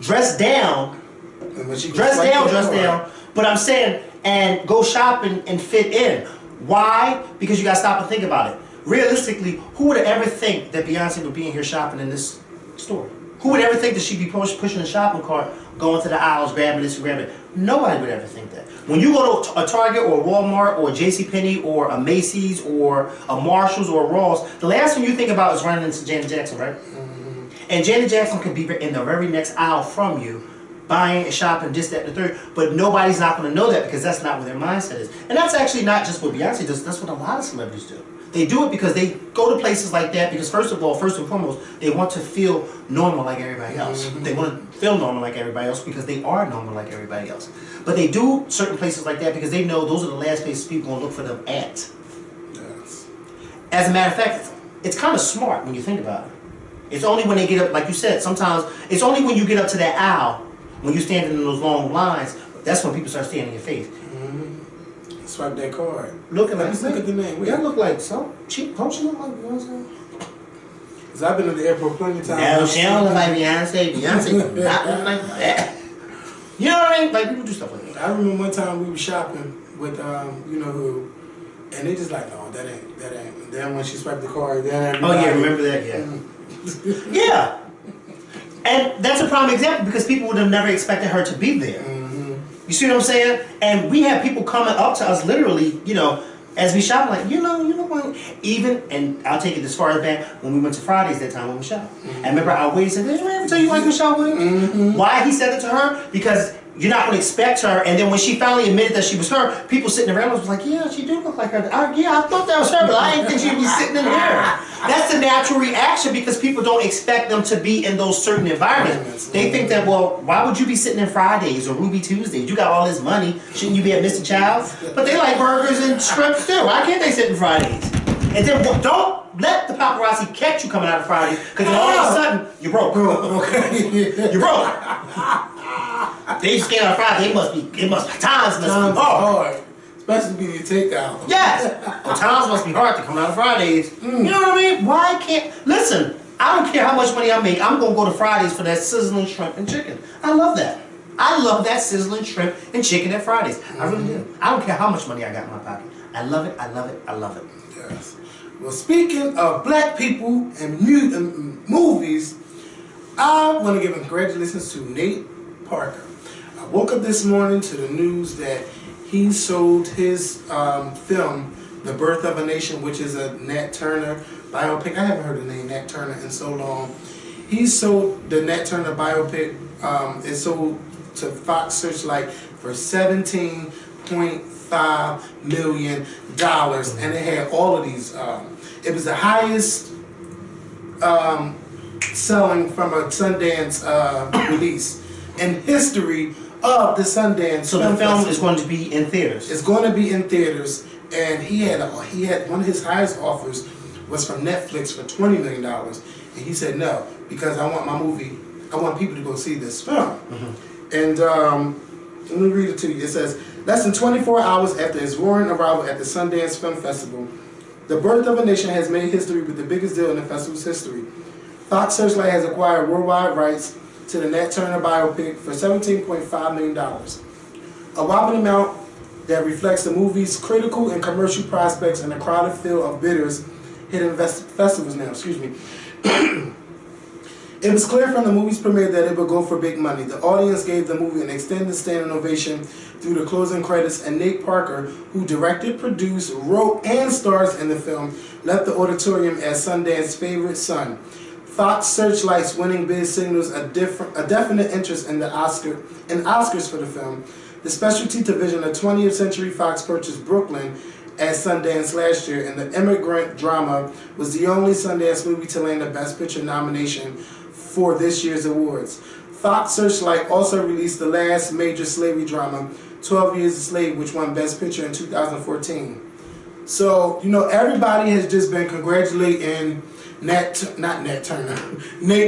dress down. Dress down. But I'm saying, and go shopping and fit in. Why? Because you gotta stop and think about it. Realistically, who would ever think that Beyonce would be in here shopping in this store? Who would ever think that she'd be pushing a shopping cart, going to the aisles, grabbing this and grabbing it? Nobody would ever think that. When you go to a Target or a Walmart or a JCPenney or a Macy's or a Marshalls or a Ross, the last thing you think about is running into Janet Jackson, right? Mm-hmm. And Janet Jackson could be in the very next aisle from you, buying and shopping, this, that, and the third, but nobody's not going to know that because that's not where their mindset is. And that's actually not just what Beyonce does, that's what a lot of celebrities do. They do it because they go to places like that because first and foremost, they want to feel normal like everybody else. Mm-hmm. They want to feel normal like everybody else because they are normal like everybody else. But they do certain places like that because they know those are the last places people are going to look for them at. Yes. As a matter of fact, it's kind of smart when you think about it. It's only when they get up, like you said, sometimes, it's only when you get up to that aisle, when you're standing in those long lines, that's when people start staring in your face. Swipe that card. Look at the name. That look like some cheap. Don't she look like Beyonce? Because I've been to the airport plenty of times. No, she don't look like Beyonce. Beyonce does not look like that. You know what I mean? Like, people do stuff like that. I remember one time we were shopping with, you know who, and they just like, no, that ain't. Then when she swiped the card, then everybody... Oh, yeah, remember that? Yeah. Yeah. And that's a prime example because people would have never expected her to be there. You see what I'm saying? And we have people coming up to us literally, as we shop, like, you know what? Even, and I'll take it as far as back when we went to Fridays that time when we shopped. And remember our waiter said, did you ever tell you like Michelle Williams? Why he said it to her? Because you're not going to expect her. And then when she finally admitted that she was her, people sitting around us was like, yeah, she do look like her. Yeah, I thought that was her, but I didn't think she'd be sitting in here. That's the natural reaction because people don't expect them to be in those certain environments. They think that, well, why would you be sitting in Fridays or Ruby Tuesdays? You got all this money. Shouldn't you be at Mr. Child's? But they like burgers and shrimp too. Why can't they sit in Fridays? And then don't let the paparazzi catch you coming out of Fridays because all of a sudden, you're broke. You're broke. They just came out Friday. Times must be hard. Especially be your takeout. Yes. Well, times must be hard to come out of Fridays. You know what I mean? Why can't... Listen, I don't care how much money I make. I'm going to go to Fridays for that sizzling shrimp and chicken. I love that. I love that sizzling shrimp and chicken at Fridays. I really do. I don't care how much money I got in my pocket. I love it. I love it. I love it. Yes. Well, speaking of black people and movies, I want to give congratulations to Nate Parker. I woke up this morning to the news that he sold his film, The Birth of a Nation, which is a Nat Turner biopic. I haven't heard the name Nat Turner in so long. He sold the Nat Turner biopic. It sold to Fox Searchlight for $17.5 million, and it had all of these. It was the highest selling from a Sundance release in history of the Sundance. So the film is going to be in theaters. It's going to be in theaters, and he had one of his highest offers was from Netflix for $20 million, and he said no because I want people to go see this film. And let me read it to you. It says, less than 24 hours after his roaring arrival at the Sundance Film Festival, The Birth of a Nation has made history with the biggest deal in the festival's history. Fox Searchlight has acquired worldwide rights to the Nat Turner biopic for $17.5 million. A whopping amount that reflects the movie's critical and commercial prospects in a crowded field of bidders hitting festivals now. Excuse me. It was clear from the movie's premiere that it would go for big money. The audience gave the movie an extended standing ovation through the closing credits, and Nate Parker, who directed, produced, wrote, and stars in the film, left the auditorium as Sundance's favorite son. Fox Searchlight's winning bid signals a definite interest in the Oscars for the film. The specialty division of 20th Century Fox purchased Brooklyn at Sundance last year, and the immigrant drama was the only Sundance movie to land a Best Picture nomination for this year's awards. Fox Searchlight also released the last major slavery drama, 12 Years a Slave, which won Best Picture in 2014. So, everybody has just been congratulating Nate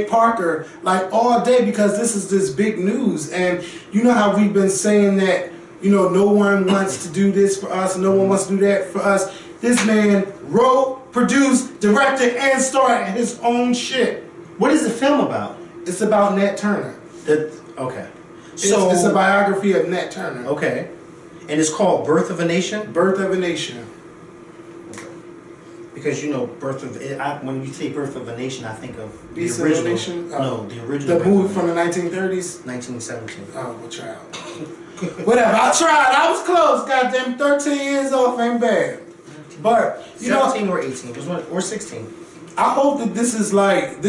Parker, like all day, because this is this big news. And you know how we've been saying that, no one wants to do this for us, no one wants to do that for us. This man wrote, produced, directed, and starred his own shit. What is the film about? It's about Nat Turner. Okay. So it's a biography of Nat Turner. Okay. And it's called Birth of a Nation? Birth of a Nation. Because when you say Birth of a Nation, I think of the Beast original. of a Nation? The original. The movie from the 1930s? 1917. Oh, well, child. Whatever, I tried. I was close. Goddamn, 13 years off ain't bad. But, 17 or 18, or 16. I hope that this is like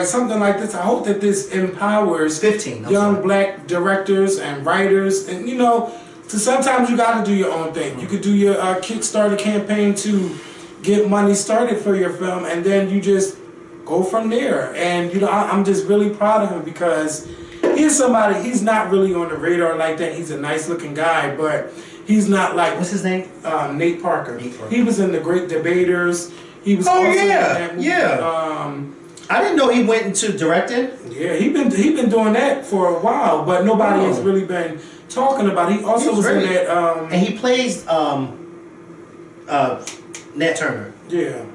something like this. I hope that this empowers 15, young black directors and writers. And, so sometimes you got to do your own thing. You could do your Kickstarter campaign to get money started for your film, and then you just go from there. And I'm just really proud of him because he's somebody, he's not really on the radar like that. He's a nice looking guy, but he's not like, what's his name? Nate Parker. He was in The Great Debaters. He was also in that movie. I didn't know he went into directing. Yeah, he been doing that for a while, but nobody has really been talking about it. He also was in that and he plays Nat Turner. Yeah.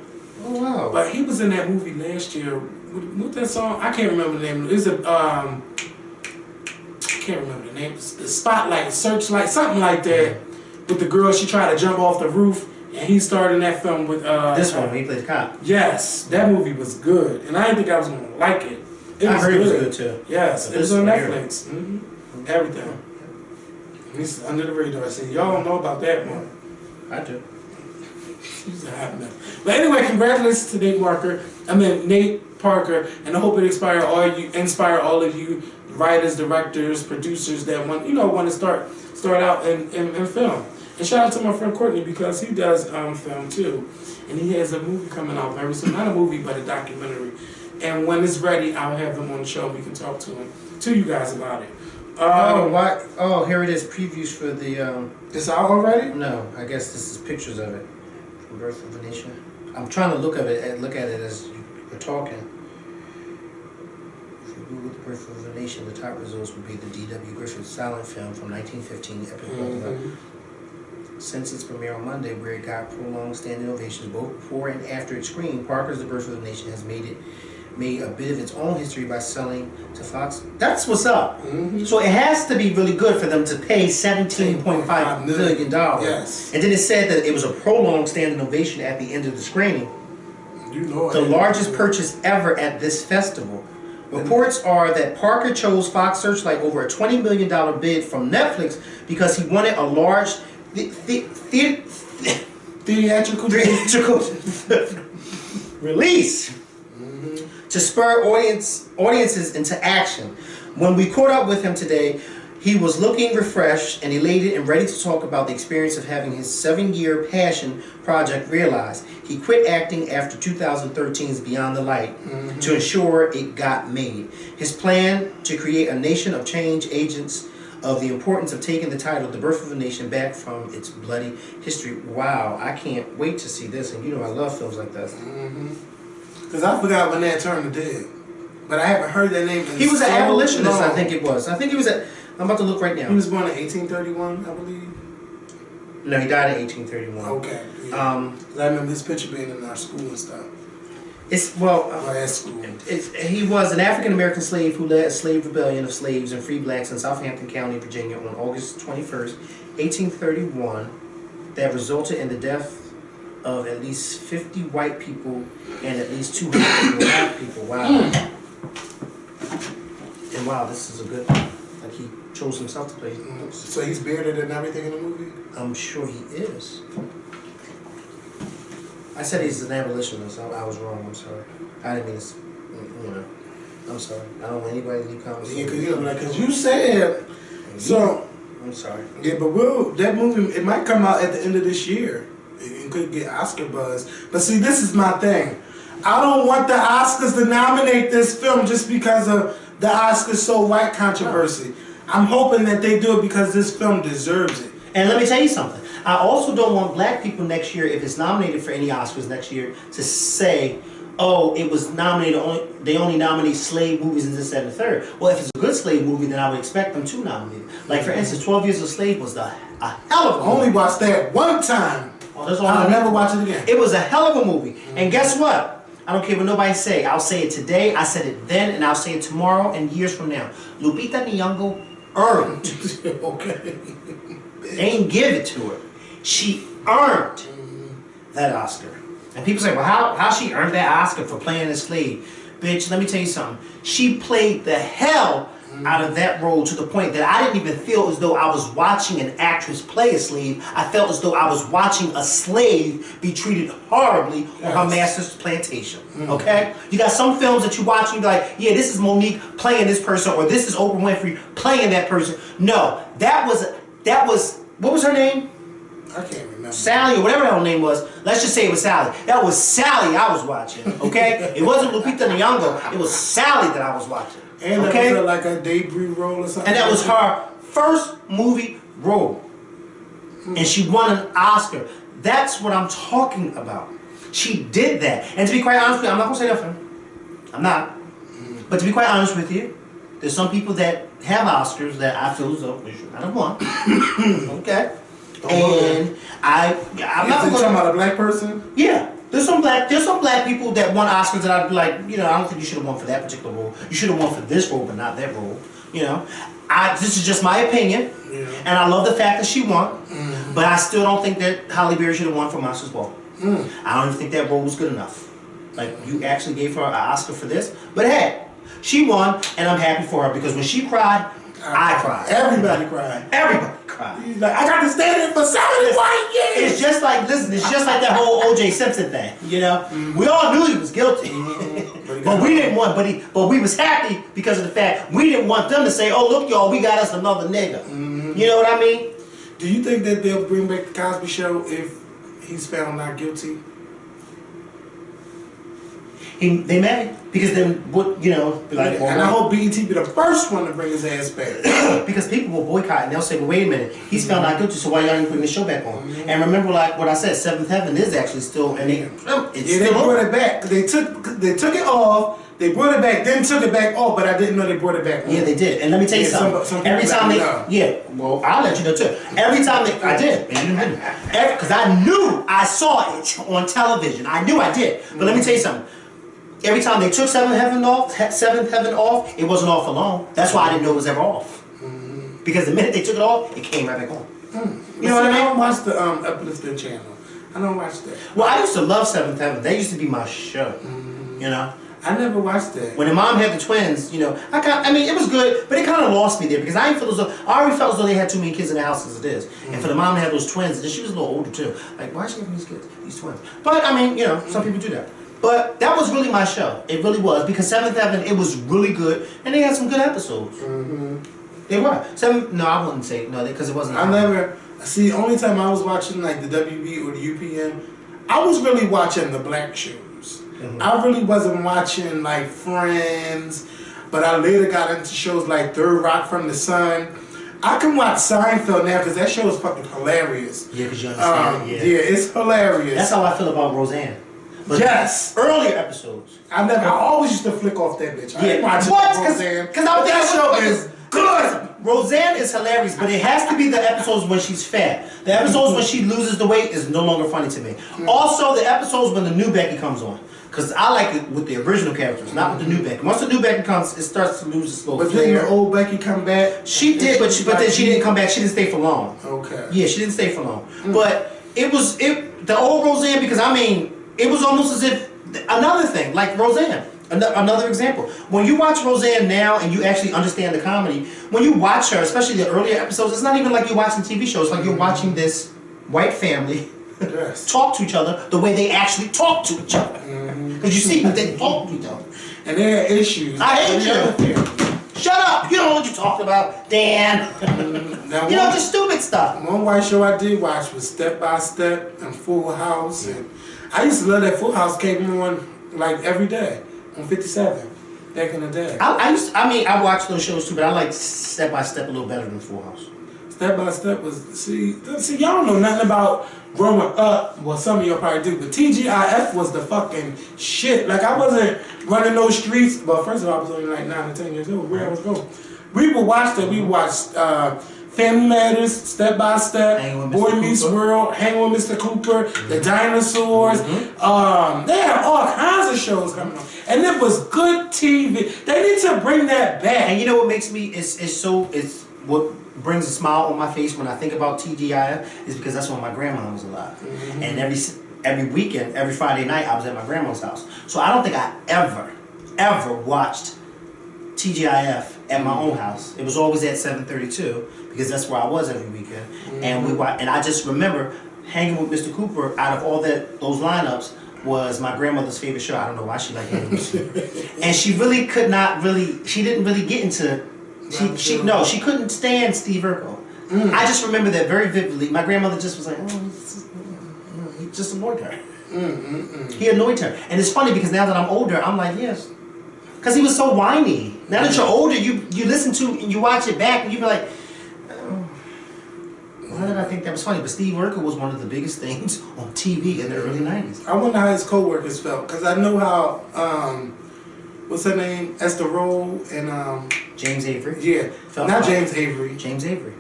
Oh wow. But he was in that movie last year. What that song? I can't remember the name. It's I can't remember the name. The Spotlight, Searchlight, something like that. With the girl, she tried to jump off the roof, and he starred in that film with this one. He played the cop. Yes, that movie was good, and I didn't think I was gonna like it. I heard it was good too. Yes, it was on Netflix. Everything. He's under the radar. I said, y'all don't know about that one. I do. He's a hot man. But anyway, congratulations to Nate Parker, and I hope it inspire all of you writers, directors, producers that want to start out in film. And shout out to my friend Courtney because he does film too, and he has a movie coming out very soon. Not a movie, but a documentary. And when it's ready, I'll have him on the show. We can talk to you guys about it. Here it is. Previews for the. It's out already? No, I guess this is pictures of it. From Birth of a Nation. I'm trying to look at it as you're talking. If you Google The Birth of a Nation, the top results would be the D.W. Griffith silent film from 1915, Epic Blackout. Since its premiere on Monday, where it got prolonged standing ovations both before and after its screening, Parker's The Birth of a Nation has made a bit of its own history by selling to Fox. That's what's up. So it has to be really good for them to pay $17.5 million. Yes. And then it said that it was a prolonged standing ovation at the end of the screening. The largest purchase ever at this festival. Reports are that Parker chose Fox Searchlight over a $20 million bid from Netflix because he wanted a large theatrical release to spur audiences into action. When we caught up with him today, he was looking refreshed and elated and ready to talk about the experience of having his 7-year passion project realized. He quit acting after 2013's Beyond the Light to ensure it got made. His plan to create a nation of change agents of the importance of taking the title The Birth of a Nation back from its bloody history. Wow, I can't wait to see this. And you know I love films like this. Because I forgot when Nat Turner did. But I haven't heard that name in He was an so abolitionist, long. I think it was. I think he was at... I'm about to look right now. He was born in 1831, I believe. No, he died in 1831. Okay. Yeah. 'Cause I remember this picture being in our school and stuff. It's well. Or at school. He was an African American slave who led a slave rebellion of slaves and free blacks in Southampton County, Virginia, on August 21st, 1831, that resulted in the death of at least 50 white people and at least 200 black people. Wow. And wow, this is a good. Like he chose himself to play. So he's bearded and everything in the movie? I'm sure he is. I said he's an abolitionist. I was wrong. I'm sorry. I didn't mean to, you know. I'm sorry. I don't want anybody to leave comments. Yeah, because you said. So. I'm sorry. Yeah, but that movie, it might come out at the end of this year. It could get Oscar buzz. But see, this is my thing. I don't want the Oscars to nominate this film just because of the Oscars so white controversy. I'm hoping that they do it because this film deserves it. And let me tell you something. I also don't want black people next year, if it's nominated for any Oscars next year, to say, oh, it was nominated, they only nominate slave movies and this, that, and the third. Well, if it's a good slave movie, then I would expect them to nominate it. Like, for instance, 12 Years a Slave was a hell of a movie. I only watched that one time. Oh, that's all I'll never watch it again. It was a hell of a movie. And guess what? I don't care what nobody say. I'll say it today, I said it then, and I'll say it tomorrow and years from now. Lupita Nyong'o earned. Okay. They ain't give it to her. She earned that Oscar. And people say, well, how she earned that Oscar for playing a slave? Bitch, let me tell you something. She played the hell out of that role to the point that I didn't even feel as though I was watching an actress play a slave. I felt as though I was watching a slave be treated horribly on her master's plantation. Okay? You got some films that you watch and you be like, yeah, this is Monique playing this person, or this is Oprah Winfrey playing that person. No, that was what was her name? I can't remember. Sally, or whatever her name was. Let's just say it was Sally. That was Sally I was watching. Okay? It wasn't Lupita Nyong'o. It was Sally that I was watching. And okay? that was like a debut role or something. And that was her first movie role. And she won an Oscar. That's what I'm talking about. She did that. And to be quite honest with you, I'm not going to say that for her. I'm not. But to be quite honest with you, there's some people that have Oscars that I feel as though they should not have won. Okay? And I'm not talking about a black person? Yeah. There's some black people that won Oscars that I'd be like, you know, I don't think you should have won for that particular role. You should have won for this role, but not that role. You know, this is just my opinion, and I love the fact that she won, but I still don't think that Halle Berry should have won for Monsters Ball. I don't even think that role was good enough. Like, you actually gave her an Oscar for this, but hey, she won, and I'm happy for her because when she cried, I cried. Everybody cried. Everybody cried. He's like, I got to stand in for 75 years. It's just like, listen, it's just like that whole O.J. Simpson thing, you know? We all knew he was guilty. But we didn't want, but we was happy because of the fact we didn't want them to say, oh, look, y'all, we got us another nigga. You know what I mean? Do you think that they'll bring back the Cosby Show if he's found not guilty? They may, because then, what, you know, like, And I hope BET be the first one to bring his ass back. because people will boycott and they'll say, well, wait a minute, he's found not guilty, so why y'all ain't putting the show back on? And remember, like what I said, Seventh Heaven is actually still, and They brought it back. They took it off. They brought it back, then took it back off, but I didn't know they brought it back on. Yeah, they did. And let me tell you something. Some Every time they, know. well, I'll let you know too. Every time they, I did, and you didn't. Because I knew I saw it on television. I knew I did. But let me tell you something. Every time they took Seventh Heaven off, it wasn't off for long. That's why I didn't know it was ever off. Because the minute they took it off, it came right back on. You know what I mean? I don't watch the Uplifting channel. I don't watch that. Well, I used to love Seventh Heaven. That used to be my show. You know? I never watched that. When the mom had the twins, you know, I mean, it was good, but it kind of lost me there because I already felt as though they had too many kids in the house as it is. And for the mom to have those twins, and she was a little older too. Like, why is she having these kids, these twins? But I mean, you know, some people do that. But that was really my show. It really was, because Seventh Heaven, it was really good, and they had some good episodes. They were. No, I wouldn't say no, because it wasn't. I never see. Only time I was watching like the WB or the UPN, I was really watching the black shows. I really wasn't watching like Friends, but I later got into shows like Third Rock from the Sun. I can watch Seinfeld now because that show is fucking hilarious. Yeah, because you understand it. Yeah, it's hilarious. That's how I feel about Roseanne. But yes, earlier episodes. I always used to flick off that bitch. I ain't watching Roseanne. Because I think that show is good. Roseanne is hilarious, but it has to be the episodes when she's fat. The episodes when she loses the weight is no longer funny to me. Also, the episodes when the new Becky comes on. Because I like it with the original characters, not with the new Becky. Once the new Becky comes, it starts to lose its little But flair. didn't the old Becky come back? She did, but then she didn't come back. She didn't stay for long. Okay. Yeah, she didn't stay for long. But the old Roseanne, because I mean, it was almost as if another thing, like Roseanne. Another example. When you watch Roseanne now and you actually understand the comedy, when you watch her, especially the earlier episodes, it's not even like you're watching TV shows. It's like you're watching this white family talk to each other the way they actually talk to each other. Because you see that they talk to each other. And they had issues. I hate you. Shut up. You don't know what you're talking about, Dan. Now, You know, just stupid stuff. One white show I did watch was Step by Step and Full House. And I used to love that Full House came on like every day on 57 back in the day. I watched those shows too, but I like Step by Step a little better than Full House. Step by Step was see y'all don't know nothing about growing up. Well, some of y'all probably do, but TGIF was the fucking shit. Like I wasn't running those streets. Well, first of all, I was only like 9 or 10 years old. Where I was going, we would watch that. We watched Family Matters, Step by Step, Boy Meets World, Hang with Mr. Cooper, The Dinosaurs. They had all kinds of shows coming on, and it was good TV. They need to bring that back. And you know what makes me it's what brings a smile on my face when I think about TGIF is because that's when my grandma was alive. And every weekend, every Friday night, I was at my grandma's house. So I don't think I ever watched TGIF at my own house. It was always at 7:32 because that's where I was every weekend. And I just remember Hanging with Mr. Cooper. Out of all those lineups, was my grandmother's favorite show. I don't know why she liked it. And she really could not really. She didn't really get into. She couldn't stand Steve Urkel. I just remember that very vividly. My grandmother just was like, he just annoyed her. He annoyed her. And it's funny because now that I'm older, I'm like, yes. Because he was so whiny. Now that you're older, you listen to and you watch it back and you be like, why did I think that was funny? But Steve Urkel was one of the biggest things on TV in the early 90s. I wonder how his co-workers felt. Because I know how, what's her name? Esther Roll and James Avery. Yeah. Not James Avery. James Avery.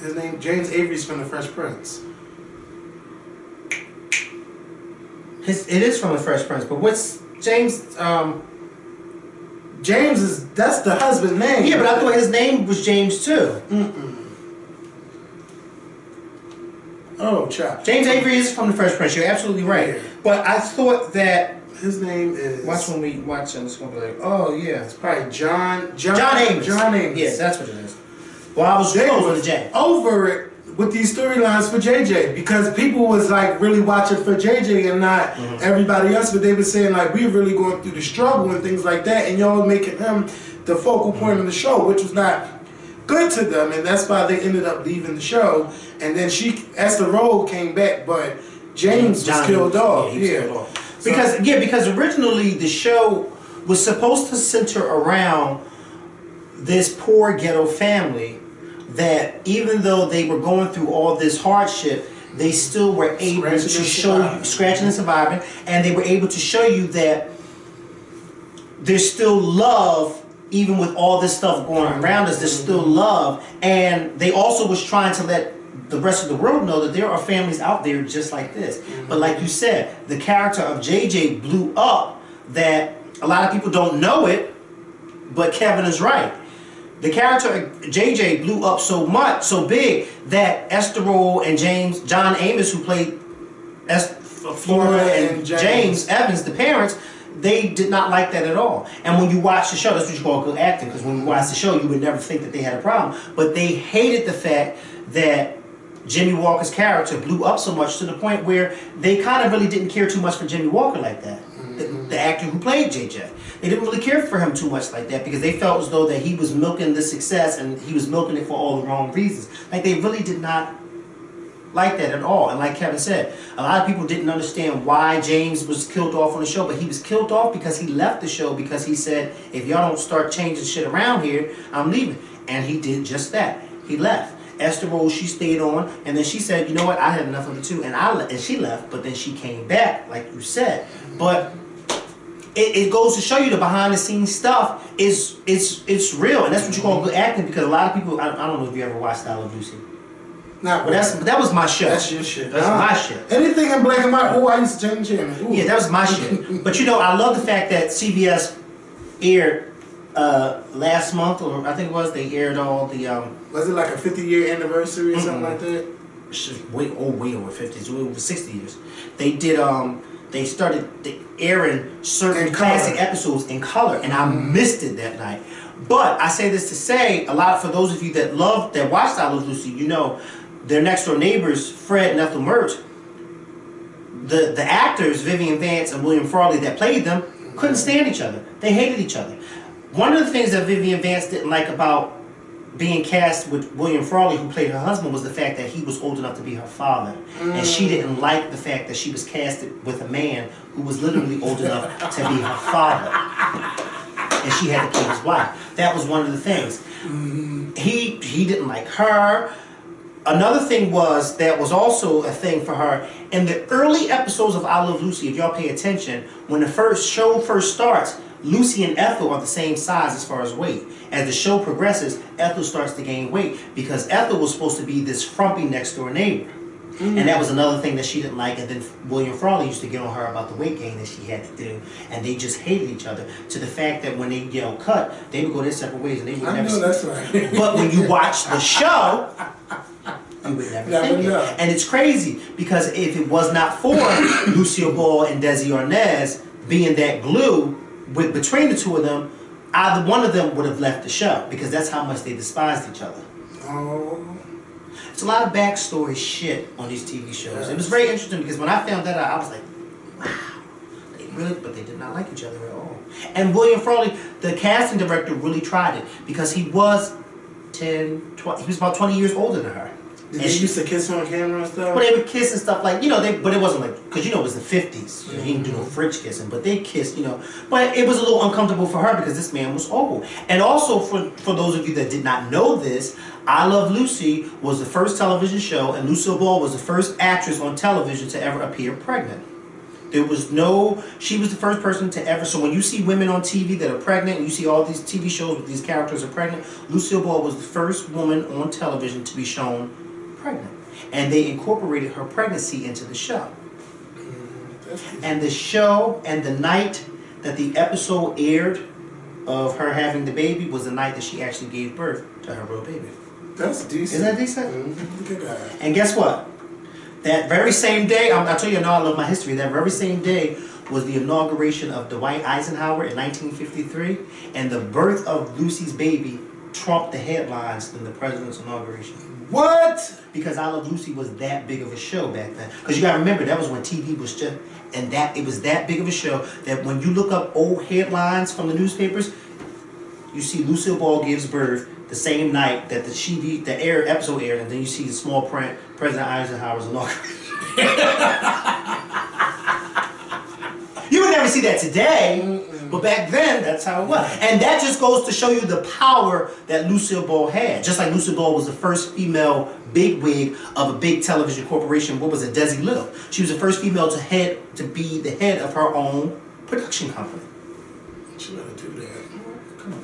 His name, James Avery's from The Fresh Prince. It is from The Fresh Prince, but what's James? James that's the husband's name. Yeah, but I thought his name was James too. Oh, child. James Avery is from The Fresh Prince. You're absolutely right. Yeah. But I thought that his name is. watch when we watch him. It's gonna be like, oh yeah, It's probably John Amos. John Amos. Yes, that's what it is. Well, I was close with the J. Over it with these storylines for JJ because people was like really watching for JJ and not everybody else, but they were saying like we're really going through the struggle and things like that, and y'all making him the focal point of the show, which was not good to them, and that's why they ended up leaving the show. And then Esther Roll came back, but James was killed off. Because originally the show was supposed to center around this poor ghetto family that even though they were going through all this hardship, they still were able to show you, scratching and surviving, and they were able to show you that there's still love even with all this stuff going around us. There's still love, and they also was trying to let the rest of the world know that there are families out there just like this. But like you said, the character of JJ blew up that a lot of people don't know it, but Kevin is right. The character of JJ blew up so much, so big, that Esther Roll and John Amos, who played Flora and James Evans, the parents, they did not like that at all. And when you watch the show, that's what you call good acting, because when you watch the show, you would never think that they had a problem. But they hated the fact that Jimmy Walker's character blew up so much to the point where they kind of really didn't care too much for Jimmy Walker like that. the actor who played JJ. They didn't really care for him too much like that because they felt as though that he was milking the success and he was milking it for all the wrong reasons. Like they really did not like that at all. And like Kevin said, a lot of people didn't understand why James was killed off on the show, but he was killed off because he left the show because he said, if y'all don't start changing shit around here, I'm leaving. And he did just that. He left. Esther Rose, she stayed on, and then she said, you know what, I had enough of it too, and she left, but then she came back, like you said. But it goes to show you the behind the scenes stuff is it's real, and that's what you call good acting, because a lot of people, I don't know if you ever watched I Love Lucy. Not But that was my show. That's your shit. That's my shit. Anything in black and white, oh, I used to change channels. Ooh. Yeah, that was my shit. But you know, I love the fact that CBS aired last month, or I think it was, they aired all the Was it like a 50-year anniversary or something like that? way over 50, it's way over 60 years. They did they started airing certain classic episodes in color, and I missed it that night. But I say this to say, a lot for those of you that watched I Love Lucy, you know, their next door neighbors, Fred and Ethel Mertz, the actors, Vivian Vance and William Frawley that played them, couldn't stand each other. They hated each other. One of the things that Vivian Vance didn't like about being cast with William Frawley, who played her husband, was the fact that he was old enough to be her father. And she didn't like the fact that she was casted with a man who was literally old enough to be her father. And she had to play his wife. That was one of the things. He didn't like her. Another thing was, that was also a thing for her, in the early episodes of I Love Lucy, if y'all pay attention, when the show first starts, Lucy and Ethel are the same size as far as weight. As the show progresses, Ethel starts to gain weight because Ethel was supposed to be this frumpy next door neighbor. And that was another thing that she didn't like. And then William Frawley used to get on her about the weight gain that she had to do. And they just hated each other, to the fact that when they yelled cut, they would go their separate ways and they would never see. That's right. But when you watch the show, you would never think it. And it's crazy because if it was not for Lucille Ball and Desi Arnaz being that glue between the two of them, either one of them would have left the show because that's how much they despised each other. Oh. It's a lot of backstory shit on these TV shows. Yes. It was very interesting because when I found that out, I was like, wow. But they did not like each other at all. And William Frawley, the casting director, really tried it because he was 20, he was about 20 years older than her. Did they used to kiss on camera and stuff? Well, they would kiss and stuff like, you know, but it wasn't like, because, you know, it was the 50s. You know, he didn't do no French kissing, but they kissed, you know. But it was a little uncomfortable for her because this man was old. And also, for those of you that did not know this, I Love Lucy was the first television show, and Lucille Ball was the first actress on television to ever appear pregnant. She was the first person to ever, so when you see women on TV that are pregnant, and you see all these TV shows with these characters are pregnant, Lucille Ball was the first woman on television to be shown pregnant. And they incorporated her pregnancy into the show. And the show, and the night that the episode aired of her having the baby was the night that she actually gave birth to her real baby. That's decent. Isn't that decent? Look at that. And guess what? That very same day, I tell you, I know I love my history, that very same day was the inauguration of Dwight Eisenhower in 1953, and the birth of Lucy's baby trumped the headlines in the president's inauguration. What? Because I Love Lucy was that big of a show back then. Because you gotta remember, that was when TV was just, and that it was that big of a show that when you look up old headlines from the newspapers, you see Lucille Ball gives birth the same night that the episode aired, and then you see the small print, President Eisenhower's inauguration. You would never see that today, but back then, that's how it was. And that just goes to show you the power that Lucille Ball had. Just like Lucille Ball was the first female bigwig of a big television corporation. What was it? Desi Little. She was the first female to be the head of her own production company. She better do that. Come on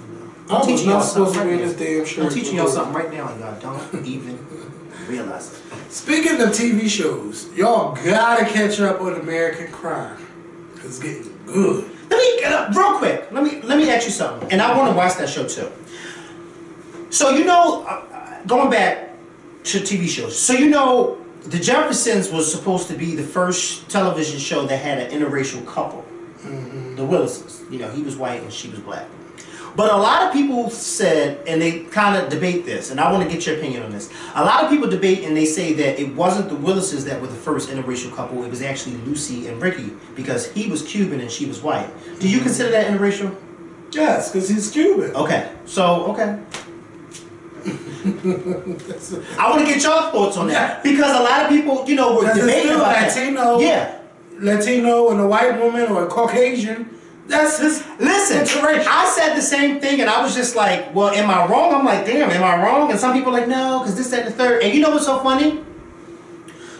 I now. I'm teaching y'all something right this damn shirt. I'm teaching y'all something right now, and y'all don't even realize it. Speaking of TV shows, y'all gotta catch up on American Crime. It's getting good. Let me get up real quick. Let me ask you something, and I want to watch that show too. So you know, going back to TV shows. So you know, The Jeffersons was supposed to be the first television show that had an interracial couple. The Willisons. You know, he was white and she was black. But a lot of people said, and they kind of debate this, and I want to get your opinion on this. A lot of people debate and they say that it wasn't the Willises that were the first interracial couple, it was actually Lucy and Ricky, because he was Cuban and she was white. Do you consider that interracial? Yes, because he's Cuban. Okay, so, okay. I want to get your thoughts on that, because a lot of people, you know, were debating about Latino, that. Yeah. Latino and a white woman or a Caucasian. That's his. Listen, I said the same thing, and I was just like, well, am I wrong? I'm like, damn, am I wrong? And some people are like, no, because this, that, and the third. And you know what's so funny?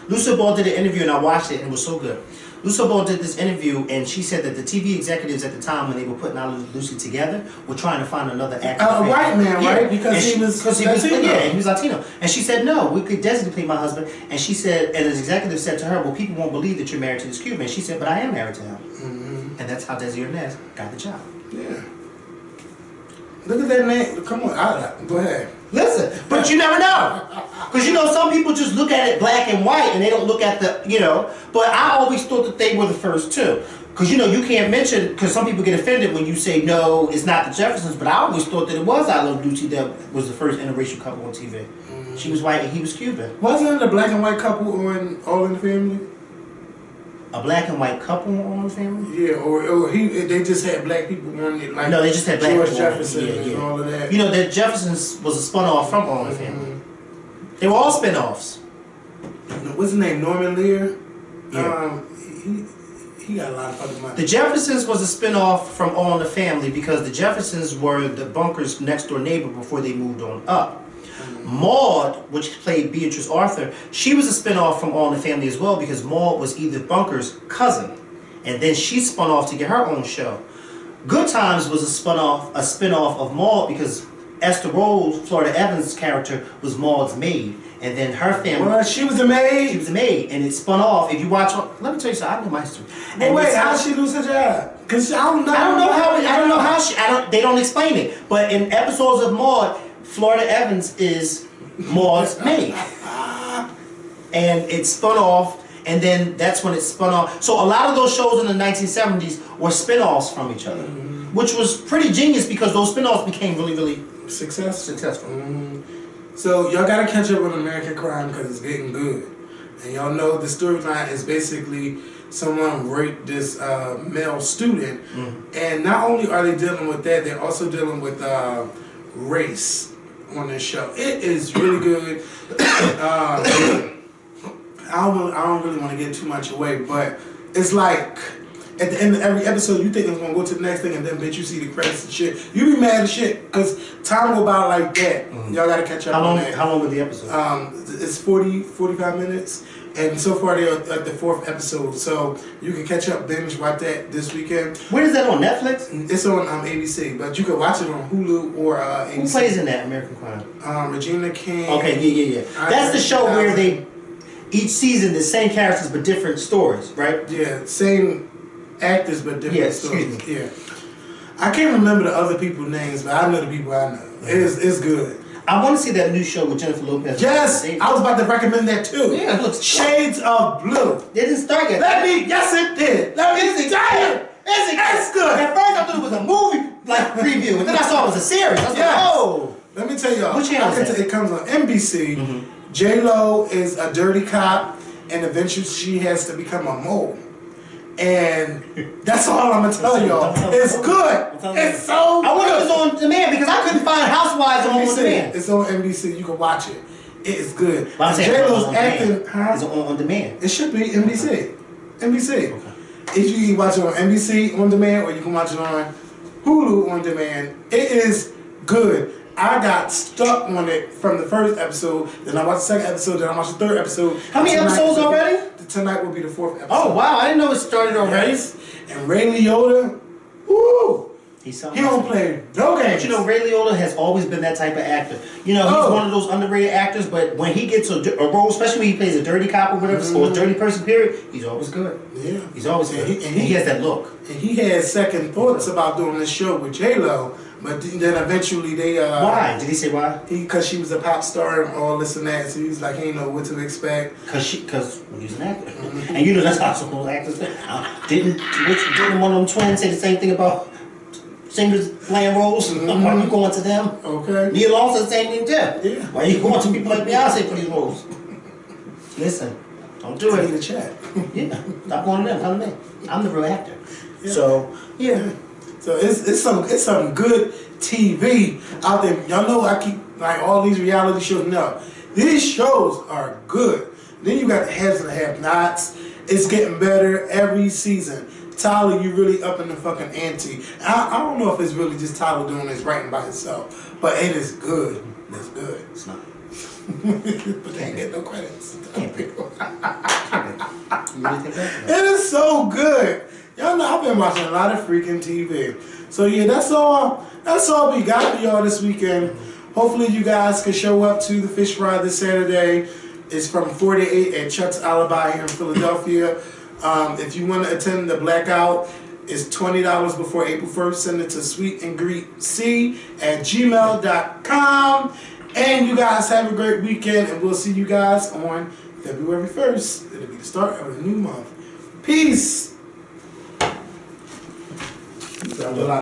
Lucille Ball did an interview, and I watched it, and it was so good. Lucille Ball did this interview, and she said that the TV executives at the time, when they were putting out Lucy together, were trying to find another actor. A white man, yeah. right? Because he was Latino. Yeah, he was Latino. And she said, no, we could definitely play my husband. And she said, and the executive said to her, well, people won't believe that you're married to this Cuban. And she said, but I am married to him. Mm-hmm. And that's how Desi Arnaz got the job. Yeah. Look at that name. Come on, go ahead. Listen, but you never know. Because, you know, some people just look at it black and white and they don't look at the, you know. But I always thought that they were the first too. Because, you know, you can't mention, because some people get offended when you say, no, it's not the Jeffersons. But I always thought that it was I Love Lucy that was the first interracial couple on TV. Mm-hmm. She was white and he was Cuban. Wasn't it a black and white couple on All in the Family? A black and white couple on All in the Family? Yeah, or they just had black people on it. Like no, they just had black George people Jefferson and all of that. You know, the Jeffersons was a spun-off from All in the Family. Mm-hmm. They were all spin-offs. What's his name? Norman Lear? Yeah. He got a lot of fucking money. The Jeffersons was a spin-off from All in the Family because the Jeffersons were the Bunker's next door neighbor before they moved on up. Maude, which played Beatrice Arthur, she was a spin-off from All in the Family as well because Maude was Edith Bunker's cousin. And then she spun off to get her own show. Good Times was a spin-off of Maude because Esther Rose, Florida Evans' character, was Maude's maid. And then her family... Well, she was a maid? She was a maid. And it spun off. If you watch... Let me tell you something. I know my history. But wait, how did she lose her job? Because I don't know how she... They don't explain it. But in episodes of Maude, Florida Evans is Maude's maid. And it spun off, and then that's when it spun off. So a lot of those shows in the 1970s were spin-offs from each other, which was pretty genius because those spin-offs became really, really successful. So y'all gotta catch up on American Crime because it's getting good. And y'all know the storyline is basically someone raped this male student. And not only are they dealing with that, they're also dealing with race on this show. It is really good. I don't really want to get too much away, but it's like at the end of every episode, you think it's gonna go to the next thing, and then bitch, you see the credits and shit. You be mad as shit because time go by like that. Y'all gotta catch up on that. How long were the episodes? It's 45 minutes, and so far they're at the 4th episode. So you can catch up, binge watch that this weekend. Where is that on Netflix? It's on ABC, but you can watch it on Hulu or ABC. Who plays in that American Crime? Regina King. Okay, yeah. That's the show where they each season the same characters but different stories, right? Yeah, same actors but different stories. Excuse me. Yeah, I can't remember the other people's names, but I know the people I know. It's good. I want to see that new show with Jennifer Lopez. Yes, I was about to recommend that too. Yeah, it looks Shades of Blue. It didn't start yet. Yes, it did. It's good. At first I thought it was a movie like preview, and then I saw it was a series. I was like, oh. Let me tell y'all. Which channel is that? It comes on NBC. J-Lo is a dirty cop, and eventually she has to become a mole. And that's all I'm gonna tell y'all. It's good. It's so good. I wonder if it's on demand because I couldn't find Housewives on demand. It's on NBC. You can watch it. It is good. But I'm saying J-Lo's on acting. Demand. Is it on demand? It should be NBC. NBC. Okay. If you can watch it on NBC on demand, or you can watch it on Hulu on demand, it is good. I got stuck on it from the first episode, then I watched the second episode, then I watched the third episode. How many episodes already? Tonight will be the 4th episode. Oh wow, I didn't know it started already. Yes. And Ray Liotta, woo! He don't play no games. But you know, Ray Liotta has always been that type of actor. You know, he's one of those underrated actors, but when he gets a role, especially when he plays a dirty cop or whatever, or a dirty person, period, he's always good. Yeah. He's always good. And he has that look. And he had second thoughts about doing this show with J-Lo, but then eventually they... why? Did he say why? Because she was a pop star and all this and that, so he was like, he didn't know what to expect. Because when he's an actor. And you know that's how some actors didn't one of them twins say the same thing about singers playing roles. Why are you going to them? Okay. Neil Lawson saying thing too. Yeah. Why are you going to people like Beyonce for these roles? Listen, don't do I need it. a chat. Yeah, stop going to them. Come to me. I'm the real actor. Yeah. So yeah. So it's some good TV out there. Y'all know I keep like all these reality shows. No, these shows are good. Then you got the Haves and the Have-Nots. It's getting better every season. Tyler, you really up in the fucking ante. I don't know if it's really just Tyler doing this writing by himself, but it is good. It's good. It's not. But they ain't get no credits. Can't be. You really think that? It is so good. Y'all know I've been watching a lot of freaking TV. So yeah, that's all we got for y'all this weekend. Hopefully you guys can show up to the fish fry this Saturday. It's from 4 to 8 at Chuck's Alibi here in Philadelphia. If you want to attend the Blackout, it's $20 before April 1st. Send it to sweetandgreetc@gmail.com. And you guys have a great weekend, and we'll see you guys on February 1st. It'll be the start of a new month. Peace.